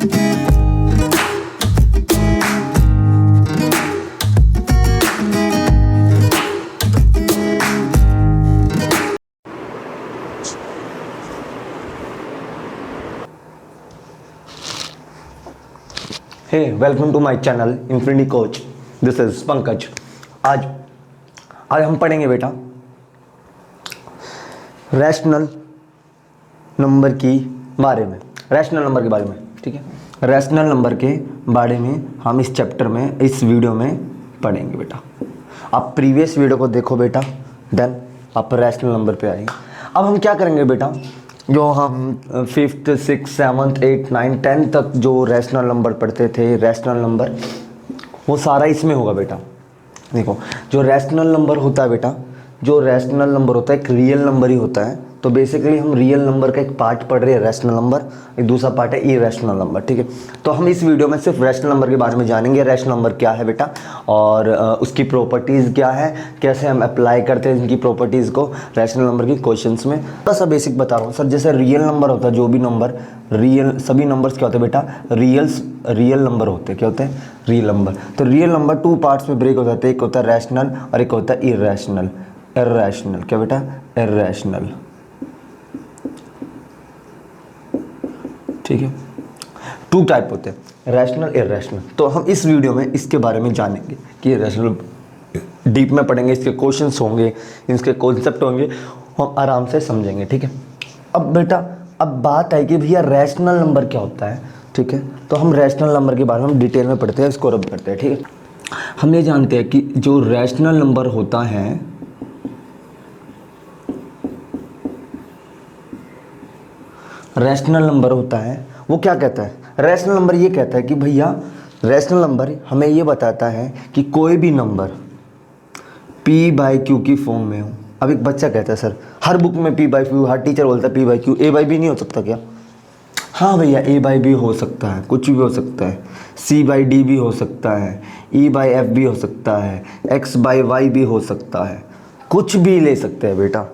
Hey, welcome to my channel Infinity Coach. This is Pankaj. आज हम पढ़ेंगे बेटा रैशनल नंबर के बारे में. ठीक है. रैशनल नंबर के बारे में हम इस चैप्टर में, इस वीडियो में पढ़ेंगे बेटा. आप प्रीवियस वीडियो को देखो बेटा, देन आप रैशनल नंबर पे आएंगे. अब हम क्या करेंगे बेटा, जो हम 5th 6th 7th 8th 9th 10th तक जो रैशनल नंबर पढ़ते थे, रैशनल नंबर वो सारा इसमें होगा बेटा. देखो, जो रैशनल नंबर होता है बेटा, जो रैशनल नंबर होता है एक रियल नंबर ही होता है. तो बेसिकली हम रियल नंबर का एक पार्ट पढ़ रहे हैं रैशनल नंबर, एक दूसरा पार्ट है इरैशनल नंबर. ठीक है. तो हम इस वीडियो में सिर्फ रैशनल नंबर के बारे में जानेंगे. रैशनल नंबर क्या है बेटा, और उसकी प्रॉपर्टीज़ क्या है, कैसे हम अप्लाई करते हैं इनकी प्रॉपर्टीज़ को रैशनल नंबर की क्वेश्चंस में. थोड़ा सा बेसिक बता रहा हूँ सर. जैसे रियल नंबर होता है, जो भी नंबर रियल, सभी नंबर्स क्या होते हैं बेटा, रियल नंबर होते हैं. क्या होते हैं? Real number. तो रियल नंबर 2 पार्ट्स में ब्रेक हो जाते हैं. एक होता है रैशनल और एक होता है इरैशनल. इरैशनल क्या बेटा? इरैशनल. ठीक है. 2 टाइप होते हैं, रैशनल इरैशनल. तो हम इस वीडियो में इसके बारे में जानेंगे कि रैशनल डीप में पढ़ेंगे, इसके क्वेश्चंस होंगे, इसके कॉन्सेप्ट होंगे, हम आराम से समझेंगे. ठीक है. अब बेटा, अब बात है कि भैया रैशनल नंबर क्या होता है. ठीक है. तो हम रैशनल नंबर के बारे में हम डिटेल में पढ़ते हैं, इसको रब करते हैं. ठीक है. हम ये जानते हैं कि जो रैशनल नंबर होता है, रैशनल नंबर होता है, वो क्या कहता है? रैशनल नंबर ये कहता है कि भैया रैशनल नंबर हमें ये बताता है कि कोई भी नंबर p/q की फॉर्म में हो. अब एक बच्चा कहता है सर हर बुक में p/q, हर टीचर बोलता है p/q, a/b नहीं हो सकता क्या? हाँ भैया, a/b हो सकता है, कुछ भी हो सकता है. c/d भी हो सकता है, e/f भी हो सकता है, x/y भी हो सकता है, कुछ भी ले सकते हैं बेटा.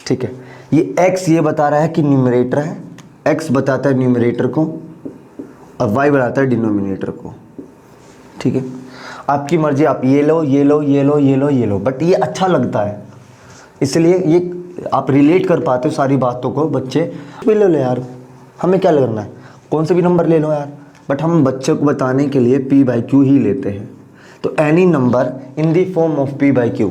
ठीक है. ये x ये बता रहा है कि न्यूमरेटर है, x बताता है न्यूमरेटर को, और y बताता है डिनोमिनेटर को. ठीक है. आपकी मर्जी, आप ये लो, ये लो, ये लो, ये लो, ये लो, बट ये अच्छा लगता है, इसलिए ये आप रिलेट कर पाते हो सारी बातों को. बच्चे भी ले लो यार, हमें क्या करना है, कौन से भी नंबर ले लो यार, बट हम बच्चे को बताने के लिए p/q ही लेते हैं. तो any number in the form of p/q,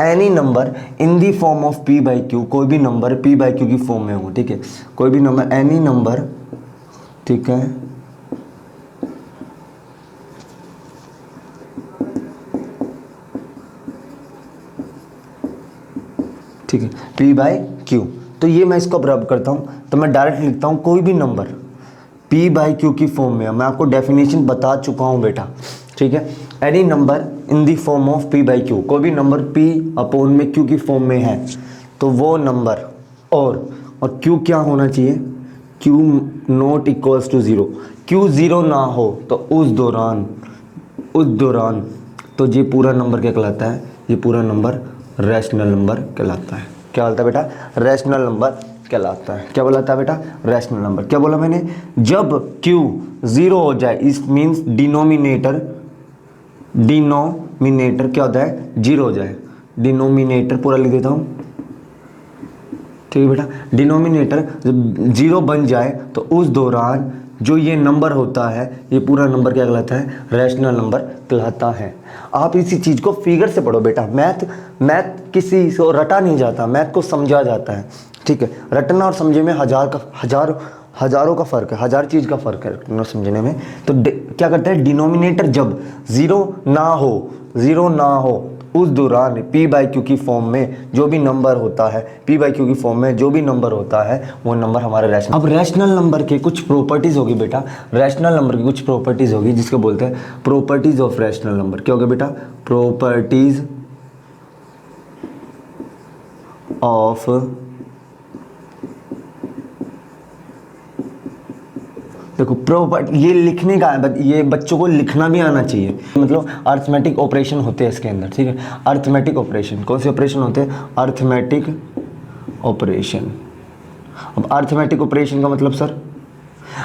any number in the form of p/q, कोई भी नंबर p/q की फॉर्म में हो. ठीक है. कोई भी नंबर, एनी नंबर. ठीक है. ठीक है. p/q. तो ये मैं इसको रब करता हूँ, तो मैं डायरेक्ट लिखता हूँ कोई भी नंबर p/q की फॉर्म में. मैं आपको डेफिनेशन बता चुका हूँ बेटा. ठीक है. Any number in the form of p/q, कोई भी नंबर p/q की फॉर्म में है तो वो नंबर, और q क्या होना चाहिए, q not equals to 0. q 0 ना हो तो उस दौरान तो ये पूरा नंबर क्या कहलाता है, ये पूरा नंबर रैशनल नंबर कहलाता है. क्या बोलता है बेटा? रैशनल नंबर कहलाता है. क्या बोला था बेटा? Rational number. क्या बोला मैंने? जब q 0 हो जाए, इस मीन्स डिनोमिनेटर क्या होता है, 0 हो जाए. डिनोमिनेटर पूरा लिख देता हूँ. ठीक है बेटा. डिनोमिनेटर जब 0 बन जाए तो उस दौरान जो ये नंबर होता है, ये पूरा नंबर क्या कहलाता है, रैशनल नंबर कहलाता है. आप इसी चीज़ को फिगर से पढ़ो बेटा. मैथ किसी को रटा नहीं जाता, मैथ को समझा जाता है. ठीक है. रटना और समझे में हज़ारों का फ़र्क है, हज़ार चीज़ का फ़र्क है रटना समझने में. तो क्या करता है, डिनोमिनेटर जब 0 ना हो उस दौरान p/q की फॉर्म में जो भी नंबर होता है, p/q की फॉर्म में जो भी नंबर होता है, वो नंबर हमारा रैशनल. अब रैशनल नंबर के कुछ प्रॉपर्टीज़ होगी बेटा, रैशनल नंबर की कुछ प्रॉपर्टीज़ होगी जिसको बोलते हैं प्रॉपर्टीज़ ऑफ रैशनल नंबर. क्या होगा बेटा? प्रॉपर्टीज़ ऑफ देखो प्रॉपर्टी, ये लिखने का है, ये बच्चों को लिखना भी आना चाहिए. मतलब अर्थमेटिक ऑपरेशन होते हैं इसके अंदर. ठीक है. अर्थमेटिक ऑपरेशन, कौन से ऑपरेशन होते हैं? Arithmetic operation. अब अर्थमेटिक ऑपरेशन का मतलब सर,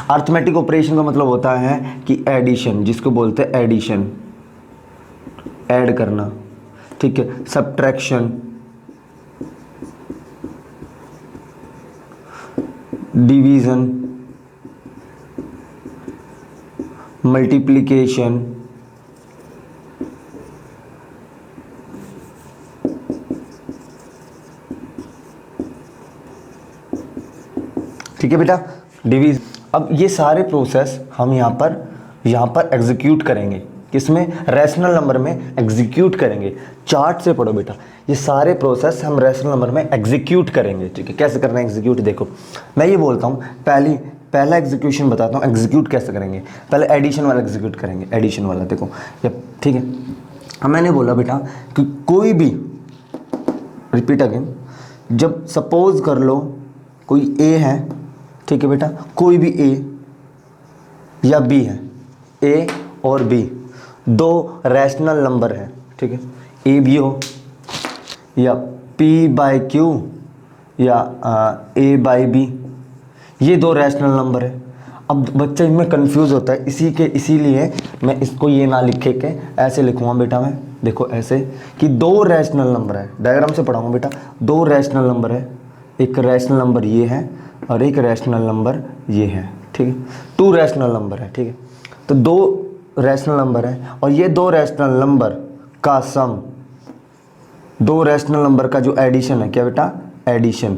अर्थमेटिक ऑपरेशन का मतलब होता है कि एडिशन, जिसको बोलते हैं एडिशन, ऐड करना, ठीक है। सब्ट्रैक्शन, डिवीजन, मल्टीप्लिकेशन, ठीक है बेटा, डिवीज। अब ये सारे प्रोसेस हम यहाँ पर एग्जीक्यूट करेंगे, किसमें, रैशनल नंबर में एग्जीक्यूट करेंगे। चार्ट से पढ़ो बेटा, ये सारे प्रोसेस हम रैशनल नंबर में एग्जीक्यूट करेंगे, ठीक है। कैसे करना है एग्जीक्यूट, देखो मैं ये बोलता हूँ, पहला एग्जीक्यूशन बताता हूँ, एग्जीक्यूट कैसे करेंगे। पहले एडिशन वाला एग्जीक्यूट करेंगे, एडिशन वाला देखो, जब, ठीक है। अब मैंने बोला बेटा कि कोई भी, रिपीट अगेन, जब सपोज कर लो कोई ए है, ठीक है बेटा, कोई भी ए या बी है, ए और बी दो रैशनल नंबर है, ठीक है। ए बी हो या पी बाई क्यू या ए बाई बी, ये दो रैशनल नंबर है। अब बच्चा इनमें कंफ्यूज होता है, इसीलिए मैं इसको ये ना लिखे के ऐसे लिखूँगा बेटा, मैं देखो ऐसे कि दो रैशनल नंबर है, डायग्राम से पढ़ाऊँगा बेटा। दो रैशनल नंबर है, एक रैशनल नंबर ये है और एक रैशनल नंबर ये है, ठीक है। टू रैशनल नंबर है, ठीक है। तो दो रैशनल नंबर है और ये दो रैशनल नंबर का सम, दो रैशनल नंबर का जो एडिशन है, क्या बेटा, एडिशन,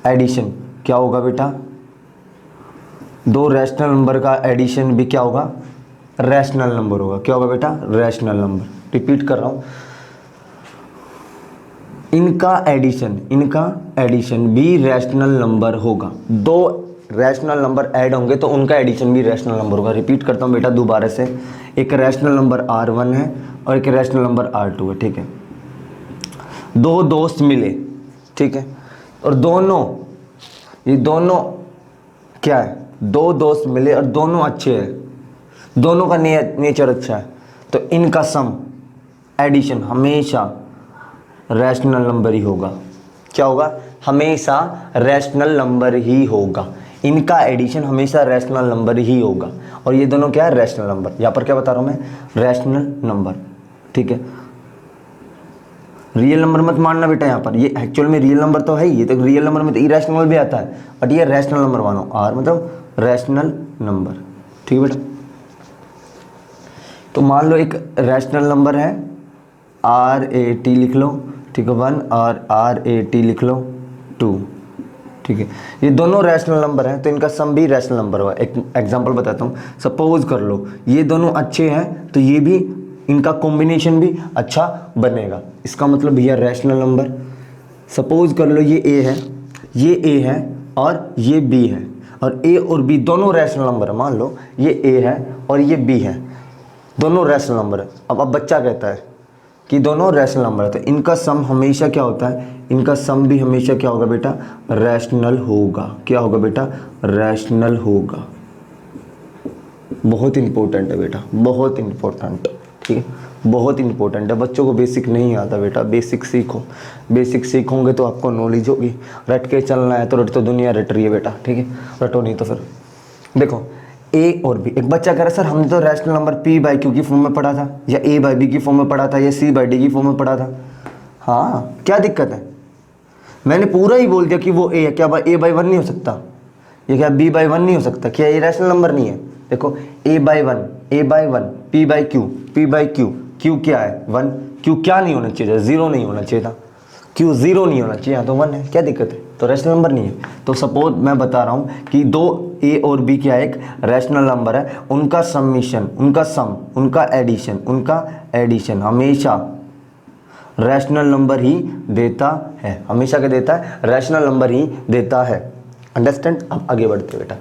एडिशन क्या होगा बेटा, दो रैशनल नंबर का एडिशन भी क्या होगा, रैशनल नंबर होगा। क्या होगा बेटा, रैशनल नंबर। रिपीट कर रहा हूँ, इनका एडिशन भी रैशनल नंबर होगा। दो रैशनल नंबर ऐड होंगे तो उनका एडिशन भी रैशनल नंबर होगा। रिपीट करता हूँ बेटा दोबारा से, एक रैशनल नंबर R1 है और एक रैशनल नंबर R2 है, ठीक है। दो दोस्त मिले, ठीक है, और ये दोनों क्या है, दो दोस्त मिले और दोनों अच्छे हैं, दोनों का नेचर अच्छा है, तो इनका सम, एडिशन हमेशा रैशनल नंबर ही होगा। क्या होगा, हमेशा रैशनल नंबर ही होगा। इनका एडिशन हमेशा रैशनल नंबर ही होगा। और ये दोनों क्या है, रैशनल नंबर। यहाँ पर क्या बता रहा हूँ मैं, रैशनल नंबर, ठीक है। रियल नंबर मत मानना बेटा, यहाँ पर ये एक्चुअल में रियल नंबर तो है ही, ये तो रियल नंबर में तो इरेशनल भी आता है, बट ये रैशनल नंबर मानो, आर मतलब रैशनल नंबर, ठीक है बेटा। तो मान लो एक रैशनल नंबर है, RAT लिख लो, ठीक है, 1 और RAT लिख लो 2, ठीक है। ये दोनों रैशनल नंबर हैं तो इनका सम भी रैशनल नंबर हुआ। एक एग्जांपल बताता हूँ, सपोज कर लो ये दोनों अच्छे हैं तो ये भी, इनका कॉम्बिनेशन भी अच्छा बनेगा, इसका मतलब भैया रैशनल नंबर। सपोज कर लो ये A है और ये B है, और A और B दोनों रैशनल नंबर है। मान लो ये A है और ये B है, दोनों रैशनल नंबर है। अब बच्चा कहता है कि दोनों रैशनल नंबर है, तो इनका सम हमेशा क्या होता है, इनका सम भी हमेशा क्या होगा बेटा, रैशनल होगा। क्या होगा बेटा, रैशनल होगा। बहुत इंपॉर्टेंट है बेटा, बहुत इंपॉर्टेंट, ठीक है, बहुत इंपॉर्टेंट है। बच्चों को बेसिक नहीं आता बेटा, बेसिक सीखो, बेसिक सीखोगे तो आपको नॉलेज होगी। रट के चलना है तो रट तो दुनिया रट रही है बेटा, ठीक है, रटो नहीं तो फिर देखो A और B। एक बच्चा कह रहा है सर हमने तो रैशनल नंबर P/Q की फॉर्म में पढ़ा था, या A/B की फॉर्म में पढ़ा था, या C/D की फॉर्म में पढ़ा था। हाँ, क्या दिक्कत है, मैंने पूरा ही बोल दिया कि वो A है। क्या A/1 नहीं हो सकता, ये क्या B/1 नहीं हो सकता, क्या ये रैशनल नंबर नहीं है। देखो A/1 P/Q, Q क्या है 1, Q क्या नहीं होना चाहिए, 0 नहीं होना चाहिए था, Q 0 नहीं होना चाहिए, तो 1 है, क्या दिक्कत है, तो रैशनल नंबर नहीं है। तो सपोज मैं बता रहा हूँ कि दो A और B क्या एक रैशनल नंबर है, उनका समीशन, उनका सम, उनका एडिशन हमेशा रैशनल नंबर ही देता है। हमेशा क्या देता है, रैशनल नंबर ही देता है। अंडरस्टैंड। अब आगे बढ़ते बेटा,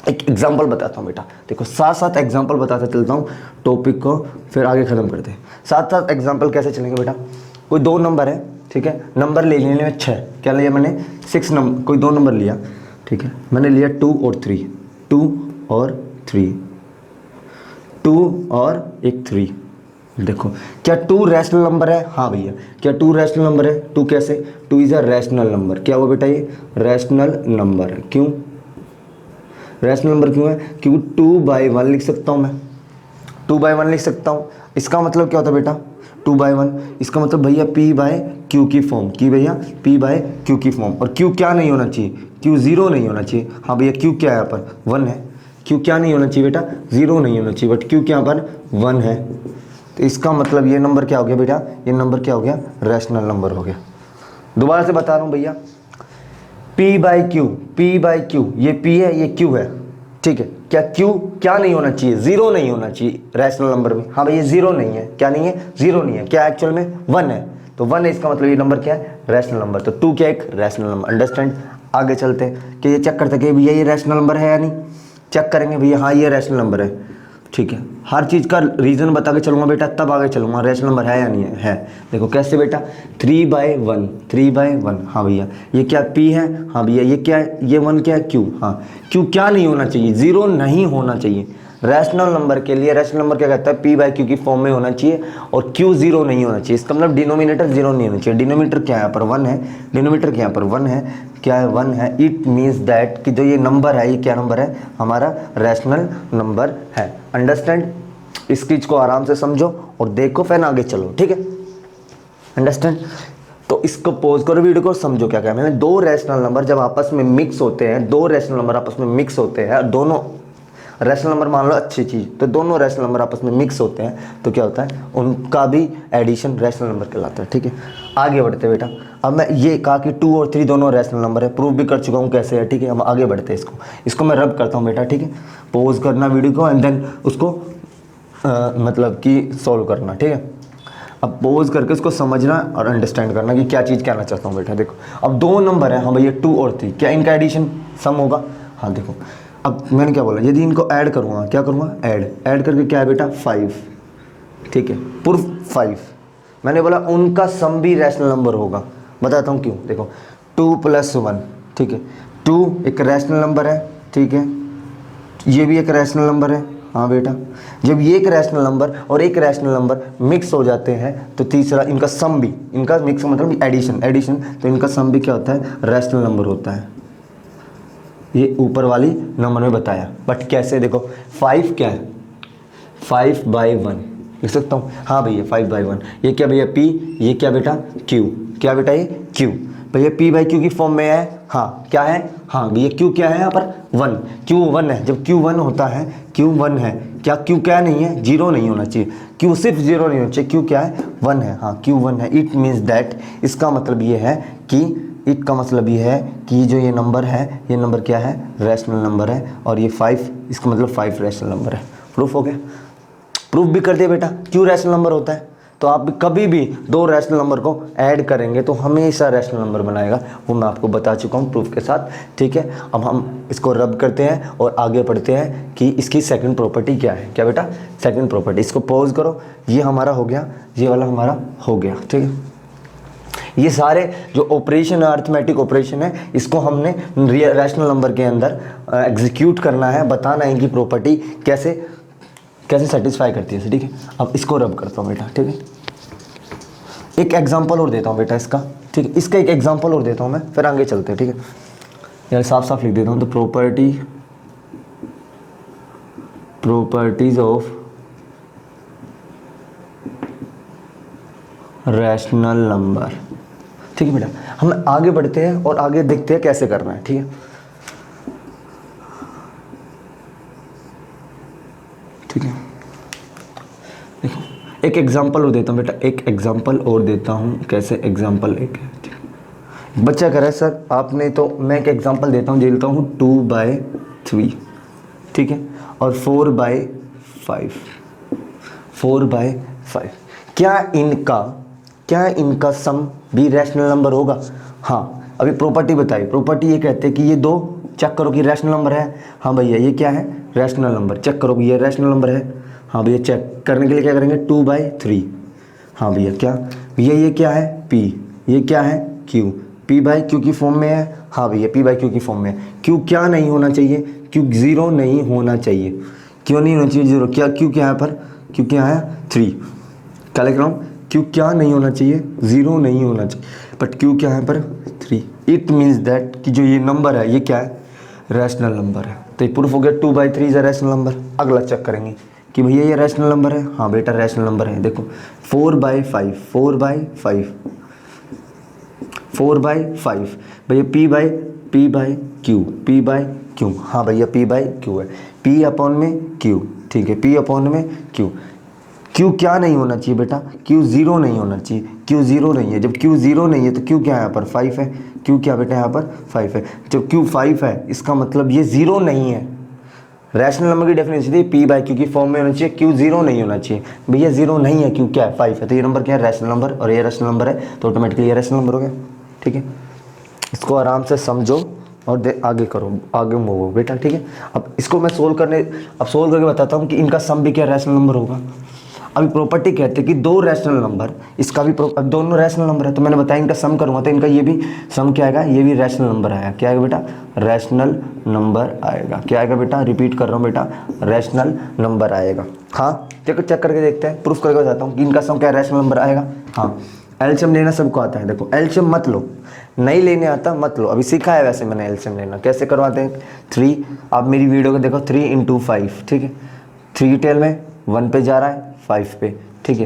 एक एग्जांपल बताता हूँ बेटा, देखो साथ साथ एग्जांपल बताता चलता हूँ, टॉपिक को फिर आगे ख़त्म करते हैं। साथ साथ एग्जांपल कैसे चलेंगे बेटा, कोई दो नंबर है, ठीक है, नंबर ले लेने में 6, क्या लिया मैंने 6 नंबर, कोई दो नंबर लिया, ठीक है, मैंने लिया 2 और 3, 2 और 3, 2 और एक 3। देखो क्या 2 रैशनल नंबर है, हाँ भैया, क्या 2 रैशनल नंबर है, 2 कैसे, 2 इज़ अ रैशनल नंबर। क्या हुआ बेटा, ये रैशनल नंबर है। क्यों, रैशनल नंबर क्यों है? क्योंकि 2/1 लिख सकता हूँ मैं, 2/1 लिख सकता हूँ। इसका मतलब क्या होता है बेटा? 2/1, इसका मतलब भैया p/q की फॉर्म, की भैया p/q की फॉर्म। और q क्या नहीं होना चाहिए? q 0 नहीं होना चाहिए। हाँ भैया q क्या है यहाँ पर? 1 है। q क्या नहीं होना चाहिए बेटा? 0 नहीं होना चाहिए, बट q क्या यहाँ पर 1 है। तो इसका मतलब ये नंबर क्या हो गया बेटा? ये नंबर क्या हो गया? रैशनल नंबर हो गया। दोबारा से बता रहा हूँ भैया, p/q, ये p है, ये q है, ठीक है। क्या q क्या नहीं होना चाहिए? 0 नहीं होना चाहिए रैशनल नंबर में। हाँ भैया 0 नहीं है, क्या नहीं है? 0 नहीं है। क्या एक्चुअल में 1 है, तो 1 है, इसका मतलब ये नंबर क्या है? Rational number. तो 2 क्या एक रैशनल नंबर। अंडरस्टैंड? आगे चलते हैं कि ये चेक करते कि भैया ये रैशनल नंबर है या नहीं। चेक करेंगे भैया, हाँ ये रैशनल नंबर है, ठीक है। हर चीज़ का रीज़न बता के चलूँगा बेटा, तब आगे चलूँगा रैशनल नंबर है या नहीं है। देखो कैसे बेटा, 3/1, हाँ भैया ये क्या p है? हाँ भैया ये क्या है? ये 1 क्या है? q। हाँ q क्या नहीं होना चाहिए? 0 नहीं होना चाहिए। रैशनल नंबर के लिए रैशनल नंबर क्या कहता है? p/q की फॉर्म में होना चाहिए और q 0 नहीं होना चाहिए। इसका मतलब डिनोमिनेटर 0 नहीं होना चाहिए। डिनोमिनेटर क्या है यहाँ पर? 1 है। डिनोमिनेटर क्या यहाँ पर? 1 है। क्या है? 1 है। इट मीन्स दैट कि जो ये नंबर है, ये क्या नंबर है? हमारा रैशनल नंबर है। अंडरस्टैंड? इस चीज को आराम से समझो और देखो, फिर आगे चलो, ठीक है। अंडरस्टैंड? तो इसको पॉज करो वीडियो को, समझो क्या क्या मैंने। दो रैशनल नंबर जब आपस में मिक्स होते हैं, दो रैशनल नंबर आपस में मिक्स होते हैं, दोनों रैशनल नंबर मान लो अच्छी चीज़, तो दोनों रैशनल नंबर आपस में मिक्स होते हैं तो क्या होता है? उनका भी एडिशन रैशनल नंबर कहलाता है, ठीक है। आगे बढ़ते हैं बेटा। अब मैं ये कहा कि 2 और 3 दोनों रैशनल नंबर है, प्रूव भी कर चुका हूँ कैसे है, ठीक है। हम आगे बढ़ते हैं, इसको मैं रब करता हूँ बेटा, ठीक है। पॉज करना वीडियो को एंड देन उसको मतलब कि सॉल्व करना, ठीक है। अब पोज करके उसको समझना और अंडरस्टैंड करना कि क्या चीज़ कहना चाहता हूँ बेटा। देखो अब दो नंबर है, हाँ भैया 2 और 3, क्या इनका एडिशन सम होगा? हाँ देखो, अब मैंने क्या बोला, यदि इनको ऐड करूँगा, क्या करूँगा? ऐड करके क्या है बेटा? 5, ठीक है। प्रूफ 5, मैंने बोला उनका सम भी रैशनल नंबर होगा। बताता हूँ क्यों। देखो 2 + 1, ठीक है। 2 एक रैशनल नंबर है, ठीक है। ये भी एक रैशनल नंबर है, हाँ बेटा। जब ये एक रैशनल नंबर और एक रैशनल नंबर मिक्स हो जाते हैं तो तीसरा इनका सम भी, इनका मिक्स मतलब एडिशन, तो इनका सम भी क्या होता है? रैशनल नंबर होता है। ये ऊपर वाली नंबर में बताया, बट कैसे? देखो 5 क्या है? 5/1 लिख सकता हूँ, हाँ भैया 5/1। ये क्या भैया? p, ये क्या बेटा? q, क्या बेटा? ये q भैया p/q की फॉर्म में है, हाँ क्या है? हाँ भैया q क्या है यहाँ पर? 1, q 1 है। जब q 1 होता है, q 1 है, क्या q क्या नहीं है? 0 नहीं होना चाहिए। q सिर्फ 0 नहीं होना चाहिए, q क्या है? 1 है, हाँ q 1 है। इट मीन्स दैट, इसका मतलब ये है कि जो ये नंबर है, ये नंबर क्या है? रैशनल नंबर है। और ये 5, इसका मतलब 5 रैशनल नंबर है। प्रूफ हो गया? प्रूफ भी कर दिया बेटा क्यों रैशनल नंबर होता है। तो आप कभी भी दो रैशनल नंबर को ऐड करेंगे तो हमेशा रैशनल नंबर बनाएगा, वो मैं आपको बता चुका हूँ प्रूफ के साथ, ठीक है। अब हम इसको रब करते हैं और आगे बढ़ते हैं कि इसकी सेकंड प्रॉपर्टी क्या है। क्या बेटा? Second property. इसको पॉज करो, ये हमारा हो गया, ये वाला हमारा हो गया, ठीक है। ये सारे जो ऑपरेशन है, अर्थमेटिक ऑपरेशन है, इसको हमने रैशनल नंबर के अंदर एग्जीक्यूट करना है, बताना है इनकी प्रॉपर्टी कैसे सेटिस्फाई करती है, ठीक है। अब इसको रब करता हूँ बेटा, ठीक है। एक एग्जांपल और देता हूँ बेटा इसका, ठीक है। इसका एक एग्जांपल और देता हूँ मैं, फिर आगे चलते हैं, ठीक है। यार साफ साफ लिख देता हूँ, तो प्रॉपर्टीज ऑफ रैशनल नंबर, ठीक है बेटा। हम आगे बढ़ते हैं और आगे देखते हैं कैसे करना है, ठीक है। ठीक है, देखो एक एग्जांपल और देता हूँ बेटा, एक एग्जांपल और देता हूँ। कैसे एग्जांपल? एक बच्चा कह रहा है सर आपने, तो मैं एक एग्जांपल देता हूँ, देता हूँ 2/3, ठीक है, और 4/5, 4/5। क्या इनका सम भी रैशनल नंबर होगा? हाँ, अभी प्रॉपर्टी बताइए। प्रॉपर्टी ये कहते हैं कि ये दो, चेक करो कि रैशनल नंबर है। हाँ भैया ये क्या है? Rational number. चेक करो भैया रैशनल नंबर है। हाँ भैया चेक करने के लिए क्या करेंगे? 2/3। हाँ भैया क्या भैया? ये क्या है? p, ये क्या है? q, p/q की फॉर्म में है। हाँ भैया p/q की फॉर्म में है। q क्या नहीं होना चाहिए? q 0 नहीं होना चाहिए। क्यों नहीं होना चाहिए 0? क्या q क्या है पर? q क्या है? 3। क्या लिख रहा हूँ? q क्या नहीं होना चाहिए? 0 नहीं होना चाहिए, बट q क्या है पर? 3। इट मीन्स दैट कि जो ये नंबर है, ये क्या है? रैशनल नंबर है। तो ये प्रूफ हो गया 2/3 इज अ रैशनल नंबर। अगला चेक करेंगे कि भैया ये रैशनल नंबर है। हाँ बेटा रैशनल नंबर है। देखो 4/5 भैया P बाई क्यू। हाँ भैया P बाई क्यू है, P अपॉन में Q, ठीक है, P अपॉन में Q। Q क्या नहीं होना चाहिए बेटा, Q 0 नहीं होना चाहिए, Q 0 नहीं है। जब Q 0 नहीं है तो Q क्या है यहाँ पर 5 है, Q क्या बेटा यहाँ पर 5 है। जब Q 5 है इसका मतलब ये 0 नहीं है। रैशनल नंबर की डेफिनेशन थी P बाई Q की फॉर्म में होना चाहिए, Q 0 नहीं होना चाहिए। भैया 0 नहीं है, Q क्या है 5 है, तो ये नंबर क्या है रैशनल नंबर, और ये रैशनल नंबर है तो ऑटोमेटिकली ये रैशनल नंबर हो गया। ठीक है, इसको आराम से समझो और आगे करो, आगे मूव हो बेटा। ठीक है, अब इसको मैं सोल्व करके बताता हूँ कि इनका सम भी क्या रैशनल नंबर होगा। अभी प्रॉपर्टी कहते हैं कि दो रैशनल नंबर, इसका भी दोनों रैशनल नंबर है, तो मैंने बताया इनका सम करूँगा तो इनका ये भी सम क्या आएगा, ये भी रैशनल नंबर आएगा। क्या आएगा बेटा, रैशनल नंबर आएगा। क्या आएगा बेटा, रिपीट कर रहा हूँ बेटा, रैशनल नंबर आएगा। हाँ चेक करके देखते हैं, प्रूफ करके बताता हूँ कि इनका सम क्या रैशनल नंबर आएगा। हाँ एलसीएम लेना सबको आता है। देखो एलसीएम मत लो, नहीं लेने आता मत लो, अभी सीखा है वैसे मैंने एलसीएम लेना कैसे करवाते हैं। 3, आप मेरी वीडियो को देखो, 3 × 5, ठीक है। 3 की टेल में 1 पे जा रहा है 5 पे, ठीक है।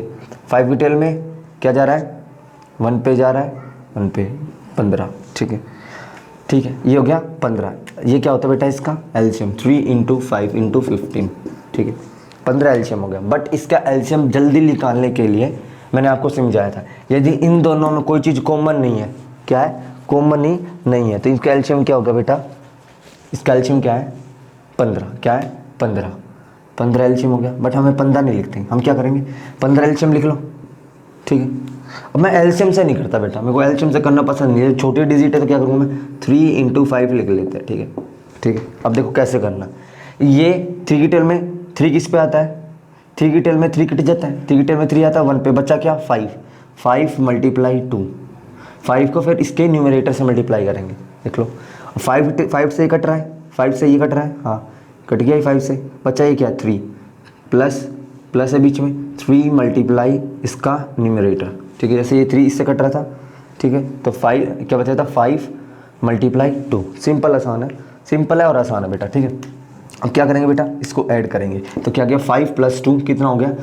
5 की टेल में क्या जा रहा है 1 पे जा रहा है 1 पे 15, ठीक है। ठीक है, ये हो गया 15। ये क्या होता है बेटा इसका एलसीएम, 3 × 5 × 15, ठीक है। 15 एलसीएम हो गया। बट इसका एलसीएम जल्दी निकालने के लिए मैंने आपको समझाया था, यदि इन दोनों में कोई चीज़ कॉमन नहीं है, क्या है कॉमन ही नहीं है, तो इसका एलसीएम क्या होगा बेटा, इसका एलसीएम क्या है 15, क्या है 15 एलसीएम हो गया। बट हमें 15 नहीं लिखते, हम क्या करेंगे 15 एलसीएम लिख लो, ठीक है। अब मैं एलसीएम से नहीं करता बेटा, मेरे को एलसीएम से करना पसंद नहीं है, छोटी डिजिट है तो क्या करूँगा मैं 3 × 5 लिख लेते हैं, ठीक है। ठीक है, अब देखो कैसे करना। ये 3 की टेल में 3 किस पे आता है, 3 की टेल में 3 कट जाता है, 3 की टेल में 3 आता है 1 पे, बच्चा क्या 5 × 2, 5 को फिर इसके न्यूमरेटर से मल्टीप्लाई करेंगे, देख लो 5 से ये कट रहा है, 5 से ये कट रहा है, हाँ कट गया ही 5 से, बच्चा ये क्या 3 प्लस है बीच में 3 मल्टीप्लाई इसका न्यूमरेटर, ठीक है। जैसे ये 3 इससे कट रहा था, ठीक है, तो 5 क्या बचा था 5 × 2। सिंपल आसान है, सिंपल है और आसान है बेटा, ठीक है। अब क्या करेंगे बेटा, इसको ऐड करेंगे, तो क्या गया 5 + 2 कितना हो गया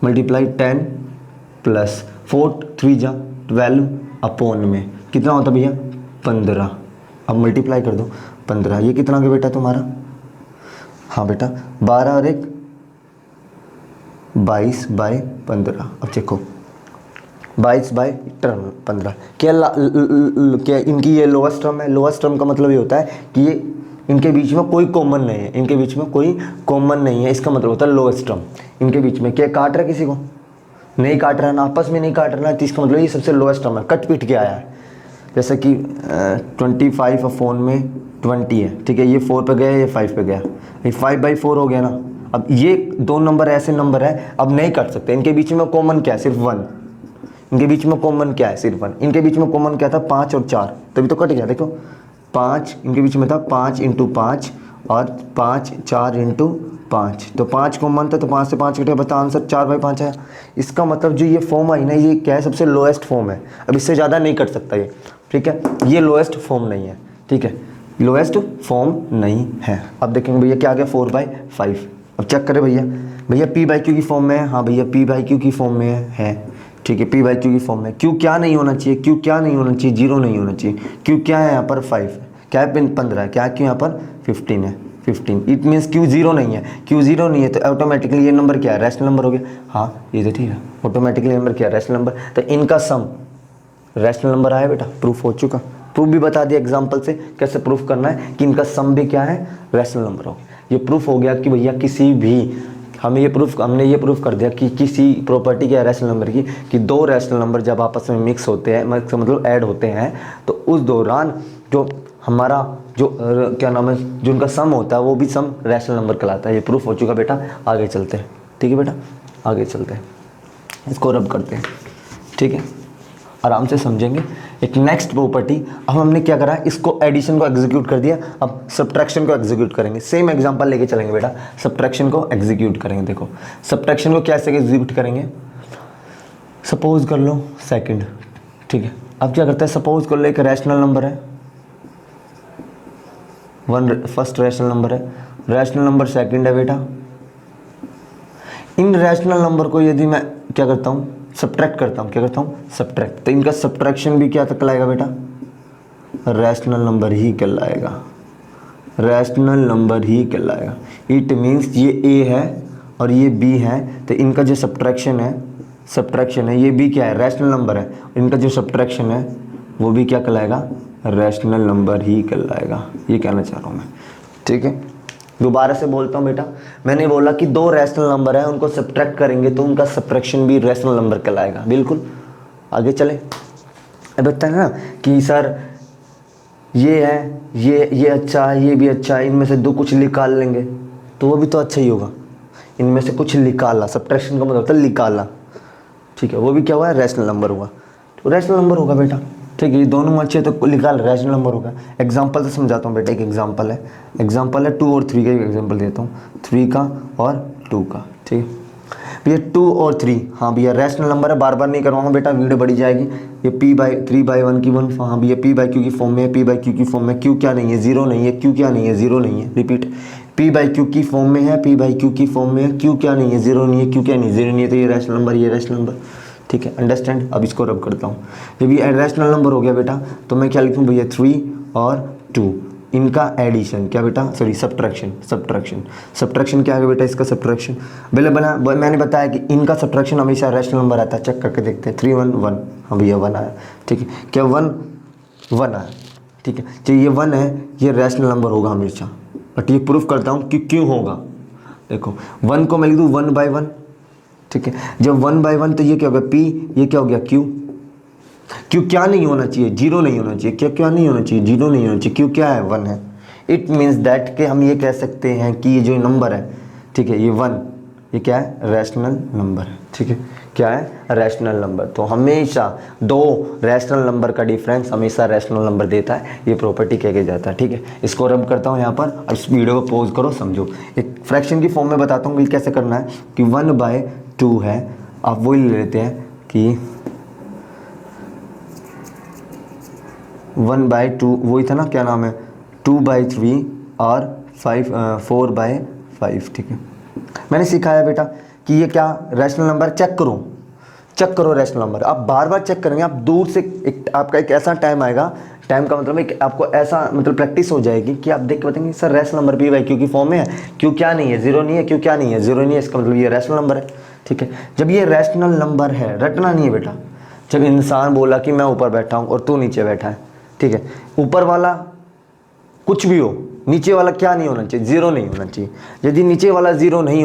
मल्टीप्लाई 10 प्लस 4 3 जा 12 अपॉन में कितना होता भैया 15। अब मल्टीप्लाई कर दो 15, ये कितना गया बेटा तुम्हारा, हाँ बेटा 12 और 1 22/15। अब देखो 22/15 क्या इनकी ये लोएस्ट टर्म है। लोएस्ट टर्म का मतलब ये होता है कि ये इनके बीच में कोई कॉमन नहीं है, इनके बीच में कोई कॉमन नहीं है, इसका मतलब होता है लोएस्ट टर्म। इनके बीच में क्या काट रहा है, किसी को नहीं काट रहा है ना, आपस में नहीं काट रहा है, तो इसका मतलब ये सबसे लोएस्ट टर्म है, कट पीट के आया है। जैसे कि 25 अपॉन में 20 है, ठीक है, ये 4 पे गया, ये 5 पे गया, ये 5/4 हो गया ना। अब ये दो नंबर ऐसे नंबर है, अब नहीं काट सकते, इनके बीच में कॉमन क्या है सिर्फ 1, इनके बीच में कॉमन क्या है सिर्फ 1, इनके बीच में कॉमन क्या था 5 और 4, तभी तो कट गया। देखो 5 इनके बीच में था, 5 × 5 और 5 4 × 5, तो 5 कॉमन था, तो 5 से 5 कटे, बता आंसर 4/5 है। इसका मतलब जो ये फॉर्म आई ना, ये क्या है सबसे लोएस्ट फॉर्म है, अब इससे ज़्यादा नहीं कट सकता ये, ठीक है। ये लोएस्ट फॉर्म नहीं है, ठीक है, लोएस्ट फॉर्म नहीं है। अब देखेंगे भैया क्या आ गया 4/5। अब चेक करें भैया P/Q की फॉर्म में है, हाँ भैया P/Q की फॉर्म में है, ठीक है, P/Q की फॉर्म में। Q क्या नहीं होना चाहिए, Q क्या नहीं होना चाहिए 0 नहीं होना चाहिए। Q क्या है यहाँ पर 5, क्या है 15 है, क्या क्यों यहाँ पर 15 है, 15 इट मीन्स Q 0 नहीं है, Q 0 नहीं है तो ऑटोमेटिकली ये नंबर क्या है रैशनल नंबर हो गया। हाँ ये तो ठीक है, ऑटोमेटिकली नंबर क्या है रैशनल नंबर, तो इनका सम रैशनल नंबर आया बेटा, प्रूफ हो चुका। प्रूफ भी बता दिया एग्जाम्पल से कैसे प्रूफ करना है कि इनका सम भी क्या है रैशनल नंबर हो गया। ये प्रूफ हो गया कि भैया किसी भी हमने ये प्रूफ कर दिया कि किसी प्रॉपर्टी क्या है रैशनल नंबर की, कि दो रैशनल नंबर जब आपस में मिक्स होते हैं, मतलब ऐड होते हैं, तो उस दौरान जो हमारा जो क्या नाम है जो उनका सम होता है वो भी सम रैशनल नंबर कहलाता है। ये प्रूफ हो चुका बेटा, आगे चलते हैं, ठीक है बेटा, आगे चलते हैं, इसको रब करते हैं, ठीक है, आराम से समझेंगे। एक नेक्स्ट प्रॉपर्टी, अब हमने क्या करा, इसको एडिशन को एग्जीक्यूट कर दिया, अब सब्ट्रैक्शन को एग्जीक्यूट करेंगे। सेम एग्जांपल लेके चलेंगे बेटा, सब्ट्रैक्शन को एग्जीक्यूट करेंगे। देखो सब्ट्रैक्शन को कैसे एग्जीक्यूट करेंगे, सपोज कर लो सेकंड, ठीक है। अब क्या करते हैं, सपोज कर लो एक रैशनल नंबर है, वन फर्स्ट रैशनल नंबर है, रैशनल नंबर सेकंड है बेटा। इन रैशनल नंबर को यदि मैं क्या करता हूँ, सब्ट्रैक्ट करता हूँ, क्या करता हूँ, सब्ट्रैक्ट, तो इनका सब्ट्रैक्शन भी क्या कहलाएगा बेटा, रैशनल नंबर ही कहलाएगा, रैशनल नंबर ही कहलाएगा। इट मीन्स ये ए है और ये बी है, तो इनका जो सब्ट्रैक्शन है ये भी क्या है, रैशनल नंबर है, इनका जो सब्ट्रैक्शन है वो भी क्या कहलाएगा, रैशनल नंबर ही कहलाएगा। ये कहना चाह रहा हूँ मैं, ठीक है। दोबारा से बोलता हूँ बेटा, मैंने बोला कि दो रैशनल नंबर है, उनको सब्ट्रैक्ट करेंगे तो उनका सब्ट्रैक्शन भी रैशनल नंबर कहलाएगा। बिल्कुल, आगे चले। अब बताया ना कि सर ये है, ये अच्छा है, ये भी अच्छा है, इनमें से दो कुछ निकाल लेंगे तो वो भी तो अच्छा ही होगा। इनमें से कुछ निकाला, सब्ट्रैक्शन का मतलब होता है निकाला, ठीक है, वो भी क्या हुआ है, रैशनल नंबर हुआ, तो रैशनल नंबर होगा बेटा, ठीक है। ये दोनों अच्छे तो निकाल, रैशनल नंबर होगा। एग्जांपल से समझाता हूँ बेटा, एक एग्जांपल है 2 और 3 का, एक एग्जांपल देता हूँ 3 का और 2 का, ठीक है भैया। 2 और 3, हाँ भैया रैशनल नंबर है, बार बार नहीं करवाऊंगा बेटा, वीडियो बढ़ी जाएगी। ये p/3/1 की 1, हाँ भैया p/q की फॉर्म में है, p/q की फॉर्म में, q क्या नहीं है, 0 नहीं है, q क्या नहीं है, 0 नहीं है, रिपीट, p/q की फॉर्म में है, p/q की फॉर्म में है, q क्या नहीं है, 0 नहीं है, q क्या नहीं है, 0 नहीं है, तो ये रैशनल नंबर, ये रैशनल नंबर, ठीक है, अंडरस्टैंड। अब इसको रब करता हूँ, जब ये रैशनल नंबर हो गया बेटा तो मैं क्या लिखूँ भैया, 3 और 2, इनका एडिशन, क्या बेटा, सॉरी सब्ट्रैक्शन क्या है बेटा, इसका सब्ट्रैक्शन मैंने बताया कि इनका सब्ट्रैक्शन हमेशा रैशनल नंबर आता है। चेक करके देखते हैं, 3 1 1, हाँ भैया 1 आया, ठीक है, क्या 1 आया, ठीक है। जो ये 1 है ये रैशनल नंबर होगा हमेशा, बट ये प्रूफ करता हूँ कि क्यों होगा। देखो 1 को मैं लिख दूँ 1/1, ठीक है, जब 1/1 तो ये क्या हो गया p, ये क्या हो गया q। q क्या नहीं होना चाहिए, 0 नहीं होना चाहिए, क्या नहीं होना चाहिए, 0 नहीं होना चाहिए, q क्या है, 1 है। इट मीन्स दैट कि हम ये कह सकते हैं कि ये जो नंबर है, ठीक है, ये 1, ये क्या है, रैशनल नंबर है, ठीक है, क्या है, रैशनल नंबर। तो हमेशा दो रैशनल नंबर का डिफरेंस हमेशा रैशनल नंबर देता है, ये प्रॉपर्टी कह के जाता है, ठीक है। इसको रब करता हूँ यहाँ पर, इस वीडियो को पॉज करो, समझो। एक फ्रैक्शन की फॉर्म में बताता हूँ कैसे करना है, कि 1/2 है, आप वही ले लेते हैं कि 1/2 वही था ना, क्या नाम है, 2/3 और 4/5, ठीक है। मैंने सिखाया बेटा कि ये क्या रैशनल नंबर, चेक करो रैशनल नंबर, आप बार बार चेक करेंगे, आप दूर से आपका एक ऐसा टाइम आएगा, टाइम का मतलब एक आपको ऐसा मतलब प्रैक्टिस हो जाएगी कि आप देख के बताएंगे सर रैशनल नंबर p/q की फॉर्म में है, q क्या नहीं है, 0 नहीं है, q क्या नहीं है, 0 नहीं है, इसका मतलब ये रैशनल नंबर है, ठीक है। जब ये रैशनल नंबर है, रटना नहीं है बेटा, जब इंसान बोला कि मैं ऊपर बैठा हूँ और तू नीचे बैठा है, ठीक है, ऊपर वाला कुछ भी हो, नीचे वाला क्या नहीं होना चाहिए, 0 नहीं होना चाहिए। यदि नीचे वाला 0 नहीं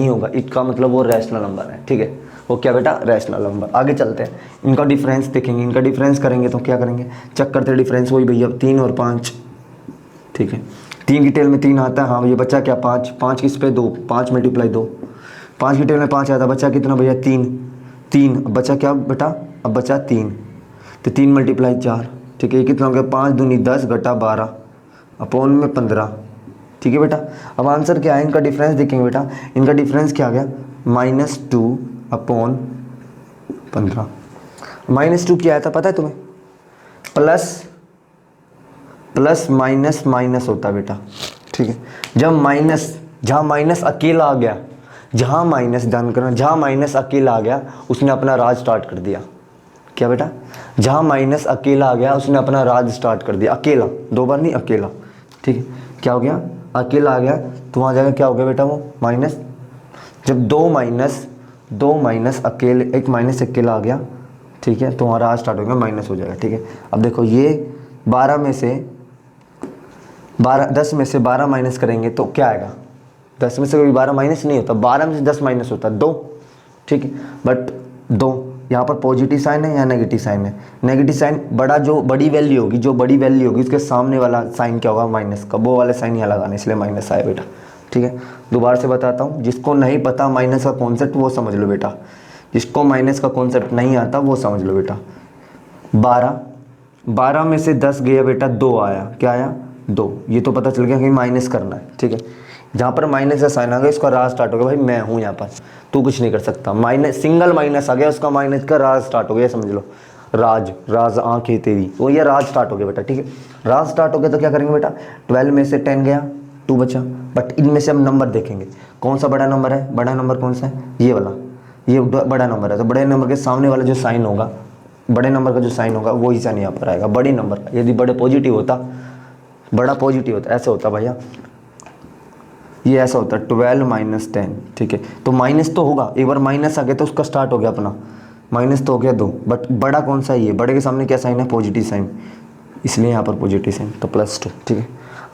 होगा, इसका मतलब वो रैशनल नंबर है, ठीक है, वो क्या बेटा, रैशनल नंबर। आगे चलते हैं, इनका डिफरेंस देखेंगे, इनका डिफरेंस करेंगे तो क्या करेंगे, चेक करते हैं डिफरेंस, वही भैया 3 और 5, ठीक है, 3 की टेल में 3 आता है, हाँ भैया बच्चा क्या 5 किस पे 2, 5 × 2, 5 की टेल में 5 आता है, बच्चा कितना भैया 3, अब बच्चा क्या बेटा, अब बचा 3, तो 3 × 4, ठीक है, ये कितना हो गया, 5 दूनी 10 घटा 12 अपॉन में 15, ठीक है बेटा। अब आंसर क्या है, इनका डिफरेंस देखेंगे बेटा, इनका डिफरेंस क्या आ गया, -2 अपॉन 15। -2 क्या आया था पता है तुम्हें, प्लस माइनस माइनस होता है बेटा, ठीक है। जहाँ माइनस अकेला आ गया, जहाँ माइनस ध्यान करना, जहाँ माइनस अकेला आ गया उसने अपना राज स्टार्ट कर दिया, क्या बेटा, जहाँ माइनस अकेला आ गया उसने अपना राज स्टार्ट कर दिया, अकेला, 2 बार नहीं, अकेला, ठीक है। क्या हो गया, अकेला आ गया तो वहाँ जाकर क्या हो गया बेटा, वो माइनस, जब 2 माइनस अकेले, एक माइनस अकेला आ गया, ठीक है, तो वहाँ राज स्टार्ट हो गया, माइनस हो जाएगा, ठीक है। अब देखो ये 10 में से 12 माइनस करेंगे तो क्या आएगा, 10 में से कभी 12 माइनस नहीं होता, 12 में से 10 माइनस होता है 2, ठीक है, बट 2 यहाँ पर पॉजिटिव साइन है या नेगेटिव साइन है, नेगेटिव साइन, बड़ी वैल्यू होगी उसके सामने वाला साइन क्या होगा, माइनस का, वो वाला साइन यहाँ लगाना, इसलिए माइनस आया बेटा, ठीक है। दोबारा से बताता हूँ, जिसको नहीं पता माइनस का कॉन्सेप्ट वो समझ लो बेटा, जिसको माइनस का कॉन्सेप्ट नहीं आता वो समझ लो बेटा। 12 में से 10 गया बेटा, 2 आया, क्या आया, 2, ये तो पता चल गया कि माइनस करना है, ठीक है। जहाँ पर माइनस का साइन आ गया इसका राज स्टार्ट हो गया, भाई मैं हूँ यहाँ पर, तू कुछ नहीं कर सकता, सिंगल माइनस आ गया उसका माइनस का राज स्टार्ट हो गया, समझ लो। राज, राज आंखें तेरी, तो ये राज स्टार्ट हो गया बेटा, ठीक है। राज स्टार्ट हो गया तो क्या करेंगे बेटा, 12 में से 10 गया, 2 बचा। बट इनमें से हम नंबर देखेंगे, कौन सा बड़ा नंबर है, बड़ा नंबर कौन सा है, ये वाला, ये बड़ा नंबर है। तो बड़े नंबर के सामने वाला जो साइन होगा, बड़े नंबर का जो साइन होगा वो ही साइन यहाँ पर आएगा, बड़े नंबर का। यदि बड़े पॉजिटिव होता, बड़ा पॉजिटिव होता, ऐसे होता भैया, ये ऐसा होता है 12 माइनस 10, ठीक है। तो माइनस तो होगा, एक बार माइनस आ गया तो उसका स्टार्ट हो गया अपना, माइनस तो हो गया 2। बट बड़ा कौन सा है, ये बड़े के सामने क्या साइन है, पॉजिटिव साइन, इसलिए यहाँ पर पॉजिटिव साइन, तो +2, ठीक है।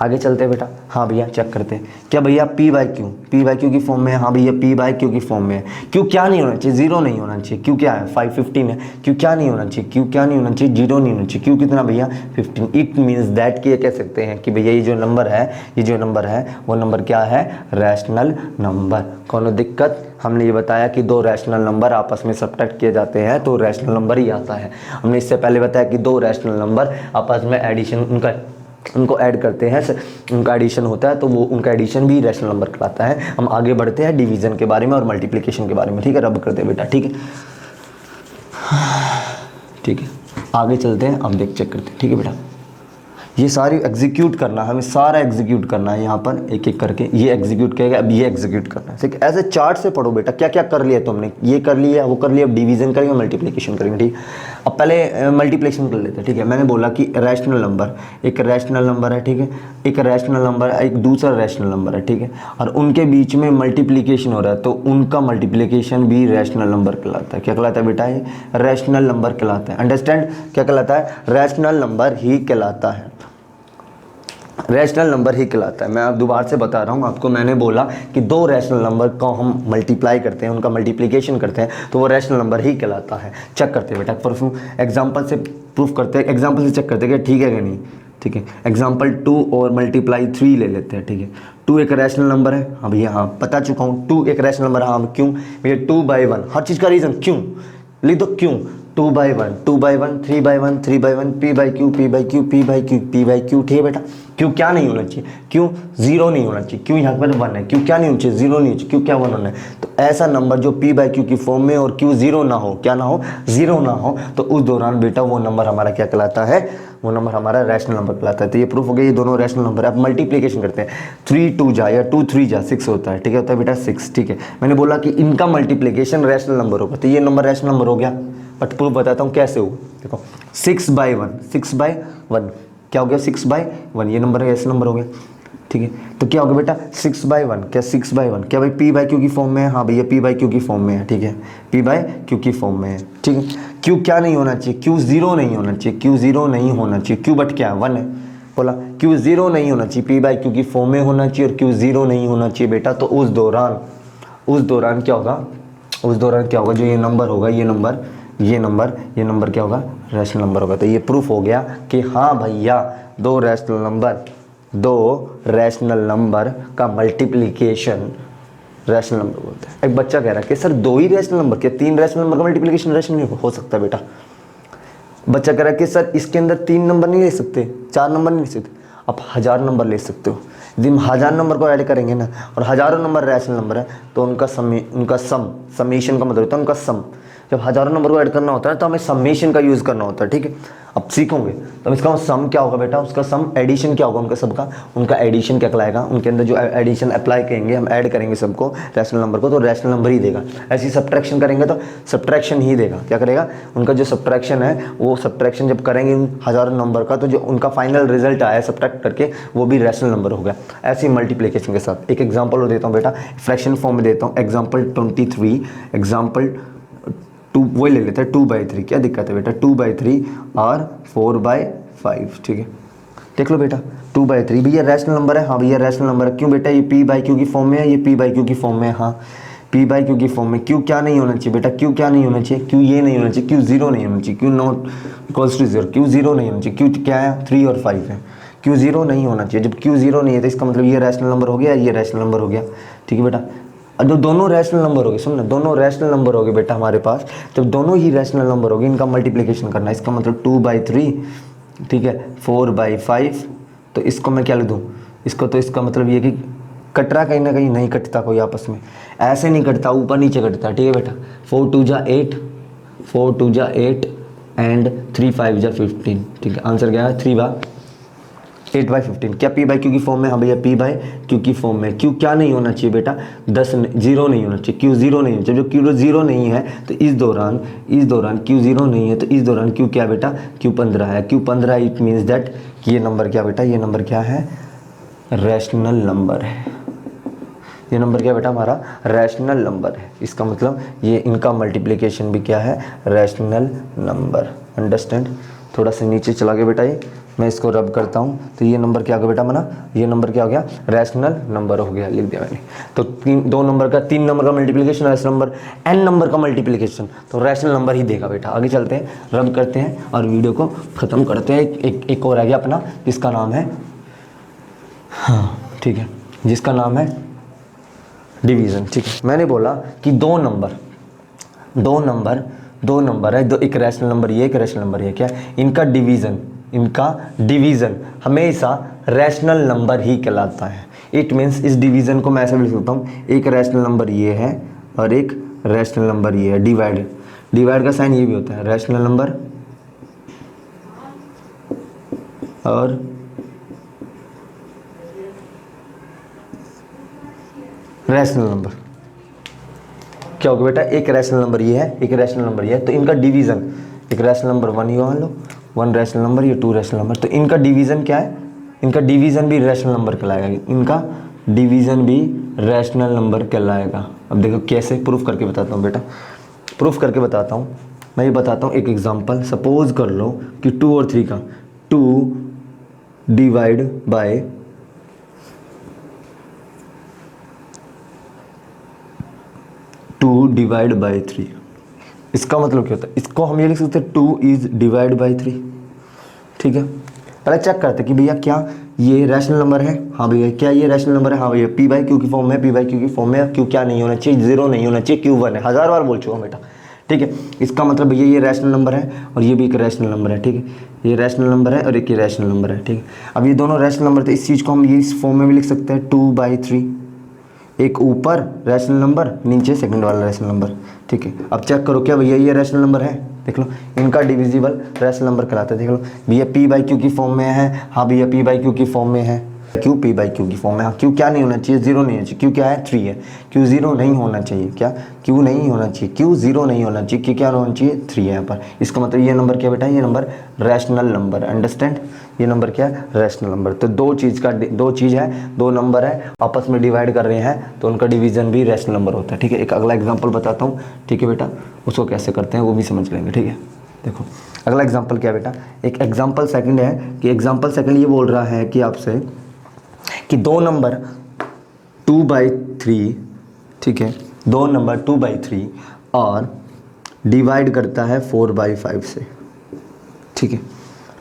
आगे चलते हैं बेटा। हाँ भैया चेक करते हैं, क्या भैया P/Q, P/Q की फॉर्म में है, हाँ भैया P/Q की फॉर्म में है। क्यों क्या नहीं होना चाहिए, 0 नहीं होना चाहिए। क्यों क्या है, 515 है। क्यों क्या नहीं होना चाहिए, क्यों क्या नहीं होना चाहिए, 0 नहीं होना चाहिए। क्यों कितना भैया, 15। इट मीन्स दैट कि ये कह सकते हैं कि भैया ये जो नंबर है, ये जो नंबर है वो नंबर क्या है, रैशनल नंबर। कौन दिक्कत, हमने ये बताया कि 2 रैशनल नंबर आपस में सब्ट्रैक्ट किए जाते हैं तो रैशनल नंबर ही आता है। हमने इससे पहले बताया कि 2 रैशनल नंबर आपस में एडिशन, उनको ऐड करते हैं, उनका एडिशन होता है तो वो उनका एडिशन भी रैशनल नंबर कहलाता है। हम आगे बढ़ते हैं डिवीजन के बारे में और मल्टीप्लिकेशन के बारे में, ठीक है। रब करते हैं बेटा, ठीक है, ठीक है। आगे चलते हैं, अब देख चेक करते हैं, ठीक है बेटा। ये सारी एग्जीक्यूट करना है, हमें सारा एग्जीक्यूट करना है यहाँ पर एक एक करके। ये एग्जीक्यूट करेगा, अब ये एग्जीक्यूट करना है, ठीक है। ऐसे चार्ट से पढ़ो बेटा, क्या क्या कर लिया तुमने, ये कर लिया, वो कर लिया, अब डिवीजन करेंगे, मल्टीप्लिकेशन करेंगे, ठीक। अब पहले मल्टीप्लिकेशन कर लेते हैं, ठीक है। मैंने बोला कि रैशनल नंबर, एक रैशनल नंबर है, ठीक है, एक रैशनल नंबर है, एक दूसरा रैशनल नंबर है, ठीक है, और उनके बीच में मल्टीप्लिकेशन हो रहा है तो उनका मल्टीप्लिकेशन भी रैशनल नंबर कहलाता है। क्या कहलाता है बेटा, ये रैशनल नंबर कहलाता है। अंडरस्टैंड, क्या कहलाता है, रैशनल नंबर ही कहलाता है, रैशनल नंबर ही कहलाता है। मैं अब दोबारा से बता रहा हूँ आपको, मैंने बोला कि 2 रैशनल नंबर को हम मल्टीप्लाई करते हैं, उनका मल्टीप्लिकेशन करते हैं तो वो रैशनल नंबर ही कहलाता है। चेक करते हैं बेटा, प्रूफ एग्जांपल से प्रूफ करते हैं, एग्जांपल से चेक करते हैं कि ठीक है कि नहीं, ठीक है। एग्जांपल 2 और मल्टीप्लाई 3 ले लेते हैं, ठीक है। 2 एक रैशनल नंबर है, हाँ भैया, हाँ बता चुका हूँ, 2 एक रैशनल नंबर है, हाँ क्यों भैया, 2/1, हर चीज़ का रीज़न क्यों लिख दो, क्यों 2/1, 2/1, 3/1, 3/1, P/Q, P/Q, P/Q, P/Q, ठीक है बेटा। क्यों क्या नहीं होना चाहिए, क्यों 0 नहीं होना चाहिए, क्यों यहाँ पर 1 है, क्यों क्या नहीं होना चाहिए, 0 नहीं होना चाहिए, क्यों क्या 1 होना है। तो ऐसा नंबर जो P/Q की फॉर्म में और Q 0 ना हो, क्या ना हो, 0 ना हो, तो उस दौरान बेटा वो नंबर हमारा क्या कहलाता है, वो नंबर हमारा रैशनल नंबर कहलाता है। तो ये प्रूफ हो गया, ये दोनों रैशनल नंबर है। अब मल्टीप्लिकेशन करते हैं, 3 2 जा या 2 3 जा 6 होता है, ठीक है, होता है बेटा 6, ठीक है। मैंने बोला कि इनका मल्टीप्लिकेशन रैशनल नंबर होगा, तो ये नंबर रैशनल नंबर हो गया। बट प्रूफ बताता हूँ कैसे हो, देखो 6/1, 6/1 क्या हो गया, 6/1, ये नंबर ऐसे नंबर हो गया, ठीक है। तो क्या हो गया बेटा 6/1, क्या 6/1, क्या भाई P/Q की फॉर्म में है, हाँ भैया P/Q की फॉर्म में है, ठीक है, P/Q की फॉर्म में है, ठीक है। Q क्या नहीं होना चाहिए, Q 0 नहीं होना चाहिए, Q 0 नहीं होना चाहिए, Q बट क्या 1 है, बोला Q 0 नहीं होना चाहिए, P/Q की फॉर्म में होना चाहिए और Q 0 नहीं होना चाहिए बेटा। तो उस दौरान क्या होगा, उस दौरान क्या होगा, जो ये नंबर होगा, ये नंबर क्या होगा, रैशनल नंबर होगा। तो ये प्रूफ हो गया कि हाँ भैया 2 रैशनल नंबर का मल्टीप्लिकेशन रैशनल नंबर बोलते हैं। एक बच्चा कह रहा है कि सर 2 ही रैशनल नंबर, क्या 3 रैशनल नंबर का मल्टीप्लिकेशन रैशनल नहीं हो सकता बेटा। बच्चा कह रहा है कि सर इसके अंदर 3 नंबर नहीं ले सकते, 4 नंबर नहीं ले सकते, आप 1000 नंबर ले सकते हो। यदि हम 1000 नंबर को ऐड करेंगे ना, और हज़ारों नंबर रैशनल नंबर है तो उनका समेशन का मतलब होता है उनका सम। जब हज़ारों नंबर को ऐड करना होता है तो हमें समेशन का यूज़ करना होता है, ठीक है। अब सीखोगे तो इसका सम क्या होगा बेटा, उसका सम एडिशन क्या होगा, उनका सबका, उनका एडिशन क्या कहलाएगा, उनके अंदर जो एडिशन अप्लाई करेंगे, हम ऐड करेंगे सबको रैशनल नंबर को, तो रैशनल नंबर ही देगा। ऐसी सब्ट्रैक्शन करेंगे तो सब्ट्रैक्शन ही देगा, क्या करेगा, उनका जो सब्ट्रैक्शन है वो सब्ट्रैक्शन जब करेंगे उन हज़ारों नंबर का, तो जो उनका फाइनल रिजल्ट आया सब्ट्रैक्ट करके वो भी रैशनल नंबर हो गया। ऐसी मल्टीप्लिकेशन के साथ एक एग्जाम्पल और देता हूँ बेटा, फ्रैक्शन फॉर्म में देता हूँ। एग्जाम्पल 23, एग्जाम्पल 2 वही ले लेते हैं, 2/3, क्या दिक्कत है बेटा, 2/3 और 4/5, ठीक है। देख लो बेटा 2/3 भैया रैशनल नंबर है, हाँ भैया रैशनल नंबर है। क्यों बेटा, ये P/Q की फॉर्म में है, ये P/Q की फॉर्म में है, हाँ P/Q की फॉर्म में। क्यों क्या नहीं होना चाहिए बेटा, क्यों क्या नहीं होना चाहिए, क्यों ये नहीं होना चाहिए, क्यों 0 नहीं होना चाहिए, क्यों नॉट इक्वल्स टू 0, क्यों 0 नहीं होना चाहिए, क्यों क्या है 3 और 5 है, क्यों 0 नहीं होना चाहिए। जब क्यों 0 नहीं है तो इसका मतलब ये रैशनल नंबर हो गया, ये रैशनल नंबर हो गया, ठीक है बेटा। जो दोनों रैशनल नंबर हो गए, सुन ना, दोनों रैशनल नंबर हो गए बेटा हमारे पास, जब दोनों ही रैशनल नंबर हो गए इनका मल्टीप्लिकेशन करना है। इसका मतलब 2/3, ठीक है, 4/5, तो इसको मैं क्या लिख दूँ, इसको, तो इसका मतलब ये कि कट रहा कहीं ना कहीं, नहीं कटता कोई आपस में, ऐसे नहीं कटता, ऊपर नीचे कटता, ठीक है बेटा। 4 2 जा 8, 4 2 जा 8, एंड 3 5 जा 15, ठीक है। आंसर क्या है 8/15। क्या पी बाई क्यू की फॉर्म में? हाँ भैया पी बाई क्यू की फॉर्म में। क्यू क्या नहीं होना चाहिए बेटा? 0 नहीं होना चाहिए। क्यू 0 नहीं होना चाहिए। जब क्यू 0 नहीं है तो इस दौरान क्यू 0 नहीं है तो इस दौरान क्यू क्या बेटा? क्यू 15 है। क्यू 15 इट मीन्स दैट कि ये नंबर क्या बेटा? ये नंबर क्या है? रैशनल नंबर है। ये नंबर क्या बेटा? हमारा रैशनल नंबर है। इसका मतलब ये इनका मल्टीप्लिकेशन भी क्या है? Rational number. अंडरस्टैंड? थोड़ा सा नीचे चला गया बेटा, ये मैं इसको रब करता हूँ तो ये नंबर क्या हो गया बेटा मना? ये नंबर क्या हो गया? रैशनल नंबर हो गया। लिख दिया मैंने। तो 3 नंबर का multiplication rational number, n number का मल्टीप्लिकेशन तो रैशनल नंबर ही देगा बेटा। आगे चलते हैं, रब करते हैं और वीडियो को ख़त्म करते हैं। एक और आ गया अपना, जिसका नाम है, हाँ ठीक है, जिसका नाम है डिवीज़न। ठीक है, मैंने बोला कि दो नंबर है, दो, एक रैशनल नंबर ये, एक रैशनल नंबर ये, क्या इनका डिवीज़न हमेशा रैशनल नंबर ही कहलाता है। इट मीन्स इस डिवीज़न को मैं ऐसे भी लिख सकता हूँ, एक रैशनल नंबर ये है और एक रैशनल नंबर ये है। डिवाइड का साइन ये भी होता है, रैशनल नंबर और रैशनल नंबर। क्या होगा बेटा? एक रैशनल नंबर ये है, एक रैशनल नंबर ये है, तो इनका डिवीज़न, एक रैशनल नंबर 1 ये मान लो, 1 रैशनल नंबर, ये 2 रैशनल नंबर, तो इनका डिवीज़न क्या है? इनका डिवीज़न भी रैशनल नंबर कहलाएगा। इनका डिवीज़न भी रैशनल नंबर कहलाएगा। अब देखो कैसे प्रूफ करके बताता हूँ बेटा, प्रूफ करके बताता हूँ। मैं ये बताता हूँ एक एग्जांपल। सपोज कर लो कि 2 और 3 का 2 डिवाइड बाय 2 डिवाइड बाई 3। इसका मतलब क्या होता है? इसको हम ये लिख सकते हैं 2 इज डिवाइड बाई 3। ठीक है, पहले चेक करते हैं कि भैया क्या ये रैशनल नंबर है? हाँ भैया, क्या ये रैशनल नंबर है? हाँ भैया, पी बाई क्यू की फॉर्म में, पी बाई क्यू की फॉर्म में। क्यू क्या नहीं होना चाहिए? 0 नहीं होना चाहिए। क्यू 1 है, 1000 बार बोल चुका हूँ बेटा। ठीक है, इसका मतलब भैया ये रैशनल नंबर है और ये भी एक रैशनल नंबर है। ठीक है, ये रैशनल नंबर है और एक ये रैशनल नंबर है। ठीक है, अब ये दोनों रैशनल नंबर थे, इस चीज़ को हम ये इस फॉर्म में भी लिख सकते हैं 2/3। एक ऊपर रैशनल नंबर, नीचे सेकंड वाला रैशनल नंबर। ठीक है, अब चेक करो क्या भैया ये रैशनल नंबर है? देख लो, इनका डिविजिबल रैशनल नंबर कहलाता है। देख लो भैया, पी बाई क्यू की फॉर्म में है। हाँ भैया, पी बाई क्यू की फॉर्म में है। क्यू पी बाई क्यू की फॉर्म में। हाँ, क्यू क्या नहीं होना चाहिए? 0 नहीं होना चाहिए। क्यू क्या है? 3 है। क्यू 0 नहीं होना चाहिए। क्या? क्यू नहीं होना चाहिए। क्यू 0 नहीं होना चाहिए। क्यू क्या होना चाहिए? 3 है यहाँ पर। इसका मतलब ये नंबर क्या बेटा? ये नंबर रैशनल नंबर। अंडरस्टैंड? ये नंबर क्या है? Rational number. तो दो चीज़ है, दो नंबर है, आपस में डिवाइड कर रहे हैं तो उनका डिवीजन भी रैशनल नंबर होता है। ठीक है, एक अगला एग्जाम्पल बताता हूँ। ठीक है बेटा, उसको कैसे करते हैं वो भी समझ लेंगे। ठीक है, देखो अगला एग्जाम्पल क्या बेटा? एक एग्जाम्पल सेकंड है कि एग्जाम्पल सेकंड ये बोल रहा है कि आपसे कि दो नंबर 2/3, ठीक है, दो नंबर 2/3 और डिवाइड करता है 4/5 से। ठीक है,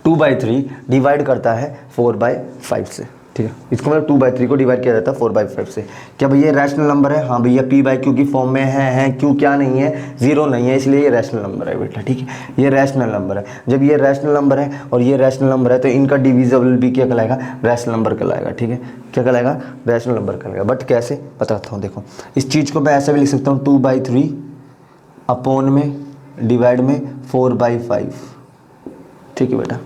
2/3 डिवाइड करता है 4/5 से। ठीक है, इसको मतलब 2/3 को डिवाइड किया जाता है 4/5 से। क्या भैया रैशनल नंबर है? हाँ भैया, पी बाई क्यू की फॉर्म में है। क्यू क्या नहीं है? 0 नहीं है, इसलिए ये रैशनल नंबर है बेटा। ठीक है, ये रैशनल नंबर है। जब ये रैशनल नंबर है और ये रैशनल नंबर है तो इनका डिविजिबल भी क्या कहलाएगा? रैशनल नंबर कहलाएगा। ठीक है, क्या कहलाएगा? रैशनल नंबर कहलाएगा। बट कैसे बताता हूँ। देखो, इस चीज़ को मैं ऐसे भी लिख सकता हूँ 2/3 अपॉन में डिवाइड में 4/5। ठीक है बेटा,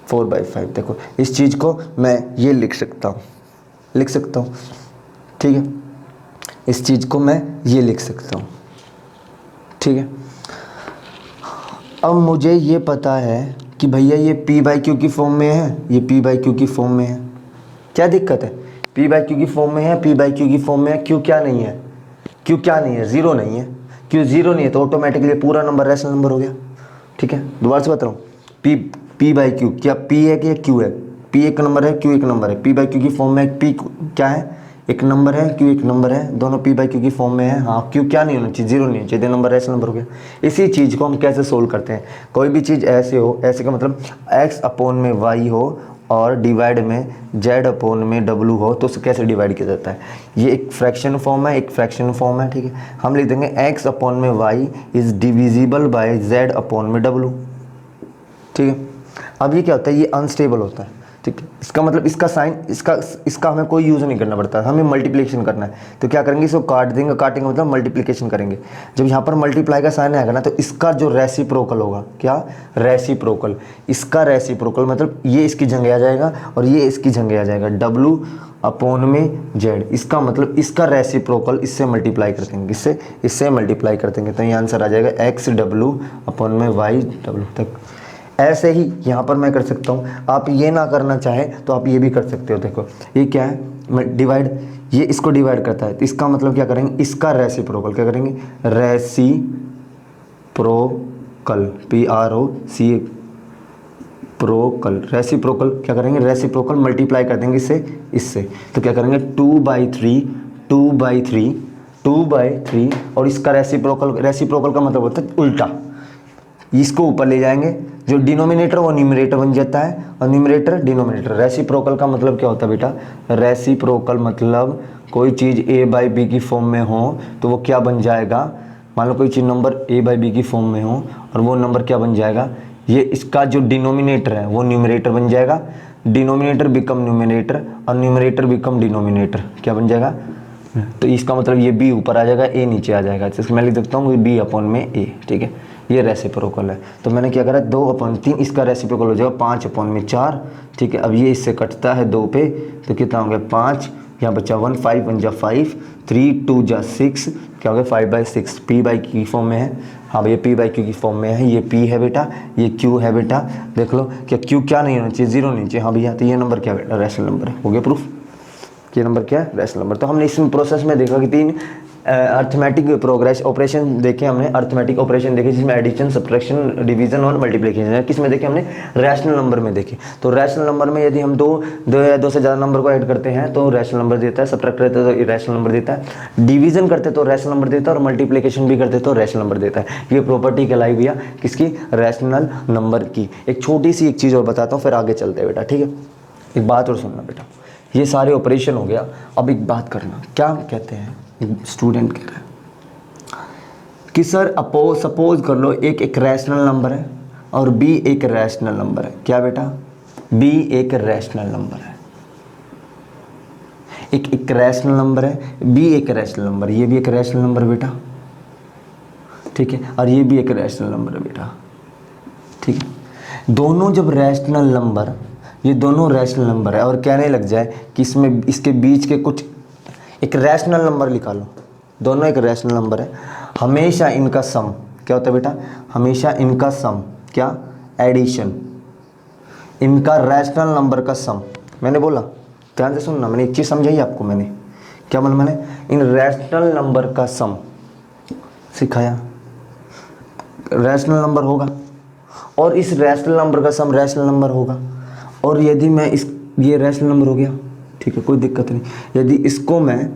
4/5। देखो, इस चीज़ को मैं ये लिख सकता हूँ। ठीक है, इस चीज़ को मैं ये लिख सकता हूँ। ठीक है, अब मुझे ये पता है कि भैया ये पी बाई क्यू की फॉर्म में है, ये पी बाई क्यू की फॉर्म में है। क्या दिक्कत है? पी बाई क्यू की फॉर्म में है, पी बाई क्यू की फॉर्म में है। क्यू क्या नहीं है? क्यू क्या नहीं है? 0 नहीं है। क्यू 0 नहीं है तो ऑटोमेटिकली पूरा नंबर रैशनल नंबर हो गया। ठीक है, दोबारा से बता रहा हूँ, पी बाई क्यू, क्या पी है कि क्यू है? पी एक नंबर है, क्यू एक नंबर है। पी बाई क्यू की फॉर्म में पी क्या है? एक नंबर है, क्यू एक नंबर है, दोनों पी बाई क्यू की फॉर्म में है। हाँ, क्यू क्या नहीं होना चाहिए? 0 नहीं होना चाहिए, नंबर रैशनल नंबर हो गया। इसी चीज़ को हम कैसे सोल्व करते हैं? कोई भी चीज़ ऐसे हो, ऐसे का मतलब x अपॉन में y हो और डिवाइड में z अपॉन में w हो, तो उसे कैसे डिवाइड किया जाता है? ये एक फ्रैक्शन फॉर्म है, एक फ्रैक्शन फॉर्म है। ठीक है, हम लिख देंगे x अपॉन में y is divisible by z upon में w। ठीक है, अब ये क्या होता है? ये अनस्टेबल होता है। ठीक है। इसका मतलब इसका साइन, इसका हमें कोई यूज़ नहीं करना पड़ता, हमें मल्टीप्लिकेशन करना है। तो क्या करेंगे, इसको काट देंगे, काटेंगे मतलब मल्टीप्लिकेशन करेंगे। जब यहाँ पर मल्टीप्लाई का साइन आएगा ना, तो इसका जो रेसिप्रोकल होगा, क्या रेसिप्रोकल, इसका रेसिप्रोकल मतलब ये इसकी जगह आ जाएगा और ये इसकी जगह आ जाएगा, W अपॉन में Z। इसका मतलब इसका रेसिप्रोकल इससे मल्टीप्लाई कर देंगे, इससे मल्टीप्लाई कर देंगे, तो ये आंसर आ जाएगा XW अपॉन में YW तक। ऐसे ही यहाँ पर मैं कर सकता हूँ, आप ये ना करना चाहें तो आप ये भी कर सकते हो। देखो ये क्या है, डिवाइड, ये इसको डिवाइड करता है, तो इसका मतलब क्या करेंगे, इसका रेसिप्रोकल क्या करेंगे, रेसिप्रोकल, PROC प्रोकल, रेसिप्रोकल क्या करेंगे, रेसिप्रोकल मल्टीप्लाई कर देंगे इससे, तो क्या करेंगे 2/3 और इसका रेसिप्रोकल का मतलब होता है उल्टा, इसको ऊपर ले जाएंगे, जो डिनोमिनेटर वो न्यूमरेटर बन जाता है और न्यूमरेटर डिनोमिनेटर। रेसिप्रोकल का मतलब क्या होता है बेटा, रेसिप्रोकल मतलब कोई चीज़ A/B की फॉर्म में हो तो वो क्या बन जाएगा, मान लो कोई चीज़ नंबर A/B की फॉर्म में हो और वो नंबर क्या बन जाएगा, ये इसका जो डिनोमिनेटर है वो न्यूमरेटर बन जाएगा, डिनोमिनेटर बिकम न्यूमरेटर और न्यूमरेटर बिकम डिनोमिनेटर, क्या बन जाएगा, तो इसका मतलब ये B ऊपर आ जाएगा, A नीचे आ जाएगा। इसको मैं लिख देता हूँ B अपॉन में A, ठीक है, ये रेसिप्रोकल है। तो मैंने क्या करा, 2/3, इसका रेसिप्रोकल हो जाएगा 5/4, ठीक है। अब ये इससे कटता है 2 पे, तो कितना हो गया 5, यहाँ बचा 1, 5 1 जा 5, 3 2 जा 6, क्या हो गया 5/6, P/Q की फॉर्म में है। हाँ भैया P/Q की फॉर्म में है, ये P है बेटा, ये Q है बेटा। देख लो क्या Q क्या नहीं होना चाहिए, 0 नहीं चाहिए। हाँ भैया, तो ये नंबर क्या बेटा, रैशनल नंबर है। हो गया प्रूफ, ये नंबर क्या है, रैशनल नंबर। तो हमने इस प्रोसेस में देखा कि 3 अर्थमेटिक प्रोग्रेस ऑपरेशन देखे हमने, अर्थमेटिक ऑपरेशन देखे जिसमें एडिशन, सब्ट्रैक्शन, डिवीजन और मल्टीप्लिकेशन है। किस में देखे हमने, रैशनल नंबर में देखे। तो रैशनल नंबर में यदि हम दो या दो से ज़्यादा नंबर को ऐड करते हैं तो रैशनल नंबर देता है, सब्ट्रैक्ट करते हैं तो रैशनल नंबर देता है, डिवीजन करते तो रैशनल नंबर देता है और मल्टीप्लिकेशन भी करते तो रैशनल नंबर देता है। ये प्रॉपर्टी कहलाई भैया किसकी, रैशनल नंबर की। एक छोटी सी एक चीज़ और बताता हूँ फिर आगे चलते हैं बेटा, ठीक है। एक बात और सुनना बेटा, ये सारे ऑपरेशन हो गया। अब एक बात करना, क्या कहते हैं, स्टूडेंट कह रहा है कि सर सपोज कर लो एक रैशनल नंबर है और B एक रैशनल नंबर है। क्या बेटा, B एक रैशनल नंबर है, एक रैशनल नंबर है, B एक रैशनल नंबर, ये भी एक रैशनल नंबर बेटा, ठीक है, और ये भी एक रैशनल नंबर है बेटा, ठीक है। दोनों जब रैशनल नंबर, ये दोनों रैशनल नंबर है और कहने लग जाए कि इसमें इसके बीच के कुछ, एक रैशनल नंबर निकालो, दोनों एक रैशनल नंबर है, हमेशा इनका सम क्या होता है बेटा, हमेशा इनका सम क्या, एडिशन, इनका रैशनल नंबर का सम। मैंने बोला, ध्यान से सुनना, मैंने एक चीज़ समझाई आपको, मैंने क्या बोला, मैंने इन रैशनल नंबर का सम सिखाया। रैशनल नंबर होगा और इस रैशनल नंबर का सम रैशनल नंबर होगा, और यदि मैं ये रैशनल नंबर हो गया, ठीक है, कोई दिक्कत नहीं। यदि इसको मैं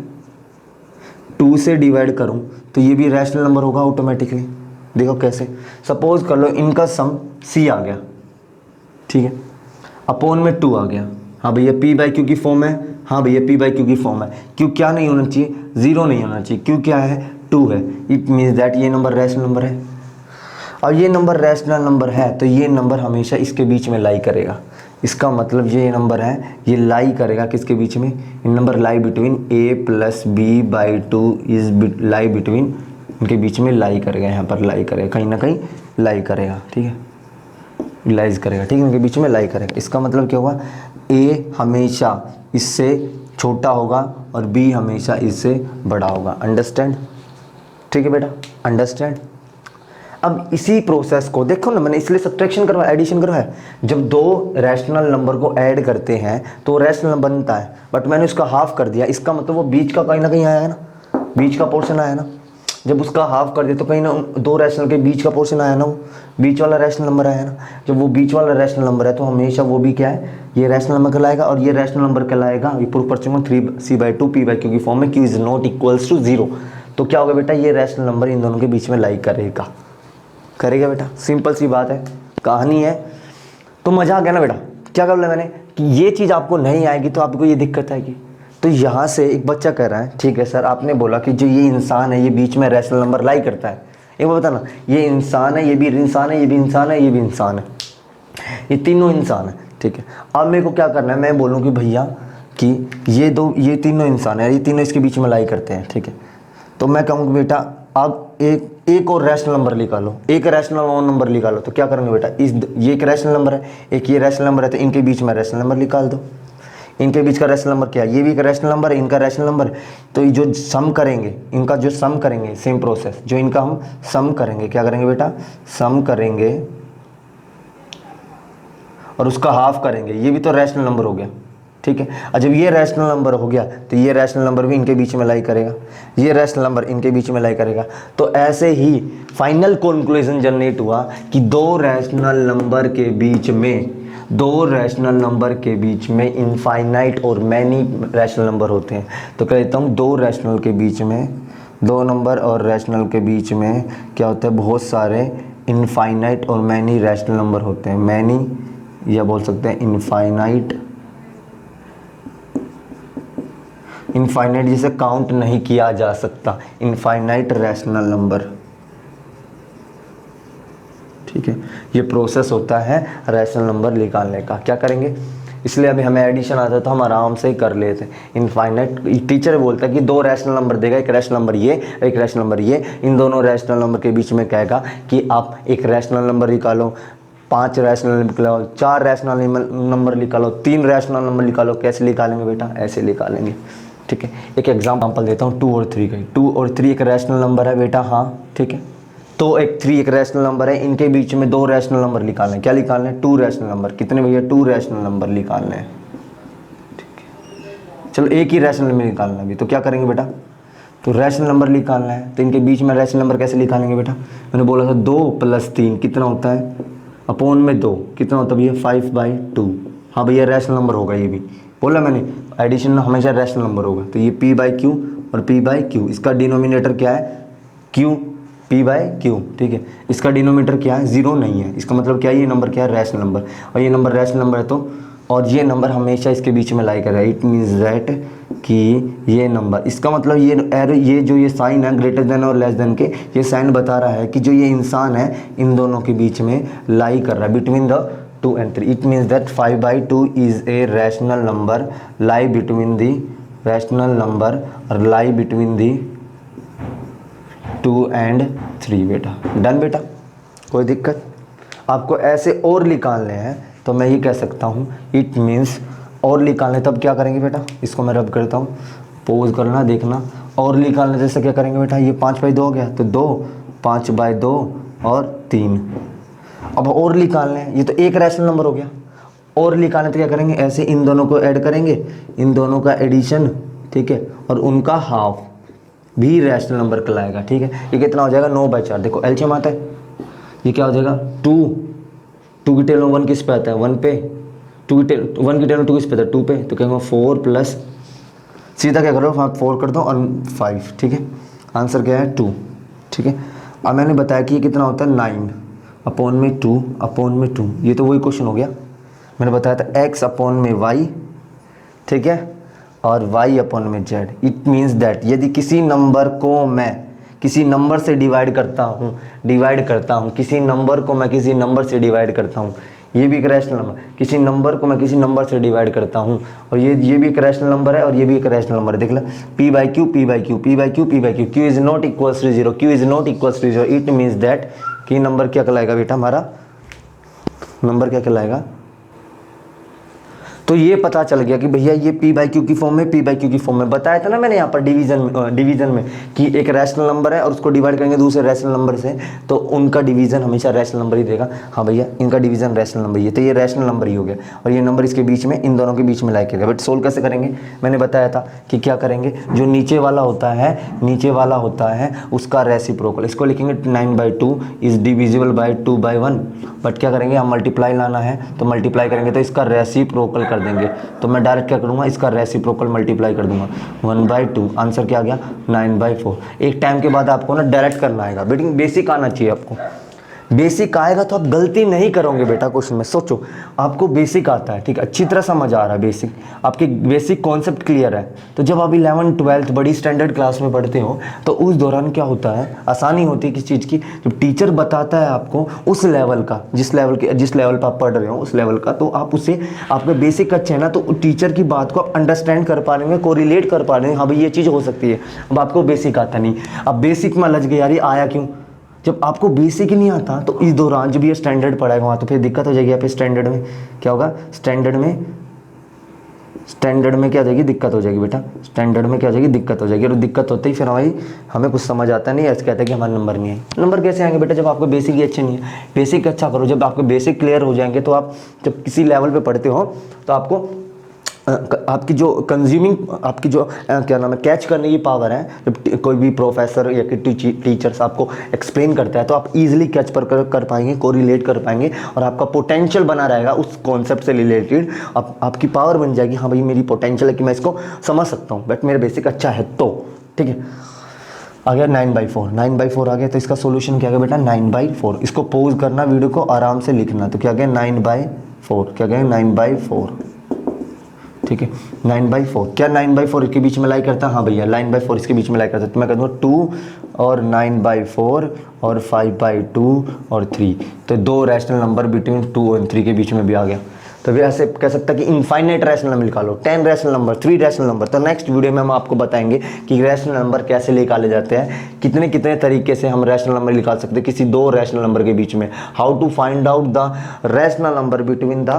2 से डिवाइड करूं तो ये भी रैशनल नंबर होगा ऑटोमेटिकली। देखो कैसे, सपोज कर लो इनका सम C आ गया, ठीक है, अपॉन में 2 आ गया। हाँ भैया P/Q की फॉर्म है, हाँ भैया P/Q की फॉर्म है। Q क्या नहीं होना चाहिए, 0 नहीं होना चाहिए। Q क्या है, 2 है। इट मीन्स दैट ये नंबर रैशनल नंबर है, और ये नंबर रैशनल नंबर है तो ये नंबर हमेशा इसके बीच में लाई करेगा। इसका मतलब ये नंबर है, ये लाई करेगा किसके बीच में, इन number lie between A+B/2 is lie between, इनके बीच में लाई करेगा, यहाँ पर लाई करेगा, कहीं ना कहीं लाई करेगा, ठीक है, लाइज करेगा, ठीक है, इनके बीच में लाई करेगा। इसका मतलब क्या हुआ, A हमेशा इससे छोटा होगा और B हमेशा इससे बड़ा होगा। अंडरस्टैंड, ठीक है बेटा, अंडरस्टैंड। अब इसी प्रोसेस को देखो ना, मैंने इसलिए सब्ट्रैक्शन करवाया, एडिशन करवाया। जब दो रैशनल नंबर को ऐड करते हैं तो रैशनल नंबर बनता है, बट मैंने उसका हाफ कर दिया, इसका मतलब वो बीच का कहीं ना कहीं आया है ना, बीच का पोर्शन आया ना। जब उसका हाफ कर दिया तो कहीं ना दो रैशनल के बीच का पोर्शन आया ना, वो बीच वाला रैशनल नंबर आया ना। जब वो बीच वाला रैशनल नंबर है तो हमेशा वो भी क्या है, ये रैशनल नंबर कहलाएगा, और ये रैशनल नंबर कहलाएगा, ये प्रूफ कर चुका 3C/2 P/Q की फॉर्म में, Q is not equals to 0। तो क्या होगा बेटा, ये रैशनल नंबर इन दोनों के बीच में लाई करेगा, करेगा बेटा, सिंपल सी बात है, कहानी है। तो मजा आ गया ना बेटा। क्या कर लिया मैंने कि ये चीज़ आपको नहीं आएगी तो आपको ये दिक्कत आएगी। तो यहाँ से एक बच्चा कह रहा है, ठीक है सर आपने बोला कि जो ये इंसान है ये बीच में रैशनल नंबर लाई करता है, एक बार बताना, ये इंसान है, ये भी इंसान है, ये भी इंसान है, ये भी इंसान है, ये तीनों इंसान है, ठीक है। अब मेरे को क्या करना है, मैं बोलूँ कि भैया कि ये तीनों इंसान है, ये तीनों इसके बीच में लाई करते हैं, ठीक है। तो मैं कहूँगा बेटा अब एक और रैशनल नंबर निकालो, एक रैशनल नंबर निकालो। तो क्या करेंगे बेटा, ये एक रैशनल नंबर है, एक ये रैशनल नंबर है, तो इनके बीच में रैशनल नंबर निकाल दो। इनके बीच का रैशनल नंबर क्या है, ये भी एक रैशनल नंबर है, इनका रैशनल नंबर। तो ये जो सम करेंगे, इनका जो सम करेंगे, सेम प्रोसेस, जो इनका हम सम करेंगे, क्या करेंगे बेटा, सम करेंगे और उसका हाफ करेंगे। ये भी तो रैशनल नंबर हो गया, ठीक है। और जब ये रैशनल नंबर हो गया तो ये रैशनल नंबर भी इनके बीच में लाई करेगा, ये रैशनल नंबर इनके बीच में लाई करेगा। तो ऐसे ही फाइनल कंक्लूजन जनरेट हुआ कि दो रैशनल नंबर के बीच में इनफाइनाइट और मैनी रैशनल नंबर होते हैं। तो कहता हूँ दो रैशनल के बीच में, दो नंबर और रैशनल के बीच में क्या होता है, बहुत सारे इनफाइनाइट और मैनी रैशनल नंबर होते हैं। मैनी या बोल सकते हैं इनफाइनाइट, इनफाइनाइट जिसे काउंट नहीं किया जा सकता, इनफाइनाइट रैशनल नंबर, ठीक है। ये प्रोसेस होता है रैशनल नंबर निकालने का। क्या करेंगे, इसलिए अभी हमें एडिशन आता है तो हम आराम से ही कर लेते हैं। इनफाइनाइट, टीचर बोलता है कि दो रैशनल नंबर देगा, एक रैशनल नंबर ये, एक रैशनल नंबर ये। इन दोनों रैशनल नंबर के बीच में कहेगा कि आप एक रैशनल नंबर निकालो, 5 रैशनल निकालो, 4 रैशनल नंबर निकालो, 3 रैशनल नंबर निकालो। कैसे निकालेंगे बेटा, ऐसे निकालेंगे, ठीक है। एक एग्जाम्पल देता हूँ 2 और 3 का। 2 और 3 एक रैशनल नंबर है बेटा, हाँ ठीक है। तो एक 3 एक रैशनल नंबर है, इनके बीच में 2 रैशनल नंबर निकालने हैं। क्या निकालने हैं, 2 रैशनल नंबर। कितने भैया, 2 रैशनल नंबर निकालने हैं, ठीक है। चलो एक ही रैशनल नंबर निकालना है भी, तो क्या करेंगे बेटा, तो रैशनल नंबर निकालना है। तो इनके बीच में रैशनल नंबर कैसे निकालेंगे बेटा, मैंने बोला था 2 + 3 कितना होता है, अपॉन में 2 कितना होता है भैया, 5/2। हाँ भैया रैशनल नंबर होगा, ये भी बोला मैंने, एडिशन में हमेशा रैशनल नंबर होगा। तो ये p/q और p/q, इसका डिनोमिनेटर क्या है, q, p/q, ठीक है। इसका डिनोमिनेटर क्या है, 0 नहीं है। इसका मतलब क्या है, ये नंबर क्या है, रैशनल नंबर, और ये नंबर रैशनल नंबर है। तो और ये नंबर हमेशा इसके बीच में लाई करेगा। इट मीन्स दैट कि ये नंबर, इसका मतलब ये जो ये साइन है ग्रेटर देन और लेस देन के, ये साइन बता रहा है कि जो ये इंसान है इन दोनों के बीच में लाई कर रहा है, between the 2 and 3. It means that 5/2 is a rational number lie between the rational number or lie between the 2 and 3 बेटा। डन बेटा, कोई दिक्कत। आपको ऐसे और निकालने हैं तो मैं ये कह सकता हूँ इट मीन्स, और निकालने तब क्या करेंगे बेटा, इसको मैं रब करता हूँ, पोज करना देखना। और निकालने जैसे क्या करेंगे बेटा, ये 5/2 हो गया तो 2, 5/2 और 3। अब और निकालने हैं, ये तो एक रैशनल नंबर हो गया। और निकालने तो क्या करेंगे, ऐसे इन दोनों को ऐड करेंगे, इन दोनों का एडिशन, ठीक है, और उनका हाफ भी रैशनल नंबर कहलाएगा, ठीक है। ये कितना हो जाएगा, 9/4। देखो एलसीएम आता है, ये क्या हो जाएगा, 2 की टेल 1 किस पे आता है, 1 पे। 1 की टेल 2 किस पे आता है, 2 पे। तो कहेंगे 4 प्लस, सीधा क्या करो, 4 कर दो और 5, ठीक है। आंसर क्या है, 2, ठीक है। अब मैंने बताया कि ये कितना होता है, 9 अपॉन में 2। ये तो वही क्वेश्चन हो गया, मैंने बताया था x अपॉन में y, ठीक है, और y अपॉन में z। इट मीन्स दैट यदि किसी नंबर को मैं किसी नंबर से डिवाइड करता हूँ, किसी नंबर को मैं किसी नंबर से डिवाइड करता हूँ, ये भी एक रैशनल नंबर, किसी नंबर को मैं किसी नंबर से डिवाइड करता हूँ, और ये भी एक रैशनल नंबर है और ये भी एक रैशनल नंबर है। देख लो, p/q, q is not equals to 0, it means that कि नंबर क्या कहलाएगा बेटा, हमारा नंबर क्या कहलाएगा। तो ये पता चल गया कि भैया ये p/q की फॉर्म में, p/q की फॉर्म में। बताया था ना मैंने यहाँ पर डिवीजन में कि एक रैशनल नंबर है और उसको डिवाइड करेंगे दूसरे रैशनल नंबर से, तो उनका डिवीजन हमेशा रैशनल नंबर ही देगा। हाँ भैया इनका डिवीजन रैशनल नंबर ही है, तो ये रैशनल नंबर ही हो गया, और ये नंबर इसके बीच में, इन दोनों के बीच में लाई करेगा। बट सोल्व कैसे करेंगे, मैंने बताया था कि क्या करेंगे, जो नीचे वाला होता है उसका रेसिप्रोकल, इसको लिखेंगे 9/2 इज डिविजिबल बाय 2/1। बट क्या करेंगे, हम मल्टीप्लाई लाना है तो मल्टीप्लाई करेंगे तो इसका रेसिप्रोकल कर देंगे। तो मैं डायरेक्ट क्या करूँगा, इसका रेसिप्रोकल मल्टीप्लाई कर दूंगा, 1/2। आंसर क्या आ गया, 9/4। एक टाइम के बाद आपको ना डायरेक्ट करना आएगा, बेसिक आना चाहिए आपको। बेसिक आएगा तो आप गलती नहीं करोगे बेटा क्वेश्चन में। सोचो आपको बेसिक आता है, ठीक है, अच्छी तरह समझ आ रहा है बेसिक, आपके बेसिक कॉन्सेप्ट क्लियर है, तो जब आप 11th 12th बड़ी स्टैंडर्ड क्लास में पढ़ते हो तो उस दौरान क्या होता है, आसानी होती है किस चीज़ की, जब टीचर बताता है आपको उस लेवल का, जिस लेवल पर आप पढ़ रहे हो उस लेवल का, तो आप उसे, आपके बेसिक अच्छे है ना, तो टीचर की बात को आप अंडरस्टैंड कर पा रहे हैं, कोरिलेट कर पा रहे हैं, हाँ भाई ये चीज़ हो सकती है। अब आपको बेसिक आता नहीं, अब बेसिक में अलझ गए यार ये आया क्यों। जब आपको बेसिक ही नहीं आता तो इस दौरान जब ये स्टैंडर्ड पढ़ाएगा वहाँ तो फिर दिक्कत हो जाएगी। यहाँ पे स्टैंडर्ड में क्या होगा, स्टैंडर्ड में क्या हो जाएगी, दिक्कत हो जाएगी बेटा, स्टैंडर्ड में क्या हो जाएगी, दिक्कत हो जाएगी। और दिक्कत होते ही फिर भाई हमें कुछ समझ आता नहीं है, ऐसे कहते हैं कि हमारे नंबर नहीं है। नंबर कैसे आएंगे बेटा, जब आपको बेसिक ही अच्छे नहीं है। बेसिक अच्छा करो, जब आपके बेसिक क्लियर हो जाएंगे तो आप जब किसी लेवल पे पढ़ते हो तो आपको आपकी जो कंज्यूमिंग, आपकी जो क्या नाम है, कैच करने की पावर है, जब कोई भी प्रोफेसर या टीचर्स आपको एक्सप्लेन करता है तो आप इजीली कैच कर पाएंगे, कोरिलेट कर पाएंगे, और आपका पोटेंशियल बना रहेगा उस कॉन्सेप्ट से रिलेटेड। आपकी पावर बन जाएगी, हाँ भाई मेरी पोटेंशियल है कि मैं इसको समझ सकता हूँ, बट मेरा बेसिक अच्छा है तो, ठीक है। आ गया 9/4, 9/4 आ गया, तो इसका सोल्यूशन क्या गया बेटा, 9/4। इसको पॉज करना, वीडियो को आराम से लिखना, तो क्या गया 9/4, क्या गया 9/4, ठीक है 9/4। क्या 9/4 इसके बीच में लाई करता है, हाँ भैया 9/4 इसके बीच में लाई करता है, तो मैं कहूँगा 2 और 9/4 और 5/2 और 3, तो 2 रैशनल नंबर बिटवीन 2 और 3 के बीच में भी आ गया। तो फिर ऐसे कह सकता है कि इनफाइनाइट रैशनल नंबर निकालो, 10 रैशनल नंबर, 3 रैशनल नंबर। तो नेक्स्ट वीडियो में हम आपको बताएंगे कि रैशनल नंबर कैसे निकाले जाते हैं, कितने कितने तरीके से हम रैशनल नंबर निकाल सकते हैं किसी 2 रैशनल नंबर के बीच में, how to find out the rational number between the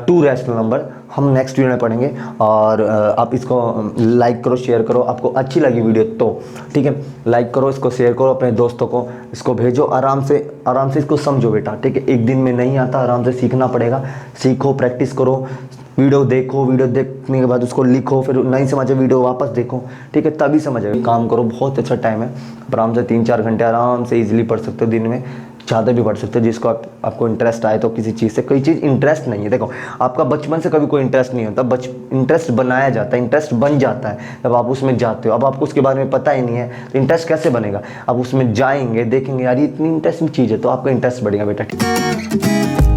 2 rational number, हम नेक्स्ट वीडियो में पढ़ेंगे। और आप इसको लाइक करो, शेयर करो, आपको अच्छी लगी वीडियो तो, ठीक है, लाइक करो, इसको शेयर करो अपने दोस्तों को, इसको भेजो, आराम से इसको समझो बेटा, ठीक है। एक दिन में नहीं आता, आराम से सीखना पड़ेगा, सीखो, प्रैक्टिस करो, वीडियो देखो, वीडियो देखने के बाद उसको लिखो, फिर नहीं समझे वीडियो वापस देखो, ठीक है, तभी समझेगा। काम करो, बहुत अच्छा टाइम है, आराम से 3-4 घंटे आराम से इजीली पढ़ सकते हो, दिन में ज़्यादा भी पढ़ सकते हो, जिसको आपको इंटरेस्ट आए तो किसी चीज़ से। कोई चीज़ इंटरेस्ट नहीं है, देखो आपका बचपन से कभी कोई इंटरेस्ट नहीं होता, इंटरेस्ट बनाया जाता है, इंटरेस्ट बन जाता है जब आप उसमें जाते हो। अब आपको उसके बारे में पता ही नहीं है तो इंटरेस्ट कैसे बनेगा, आप उसमें जाएंगे, देखेंगे यार ये इतनी इंटरेस्टिंग चीज़ है, तो आपका इंटरेस्ट बढ़ेगा बेटा, ठीक है।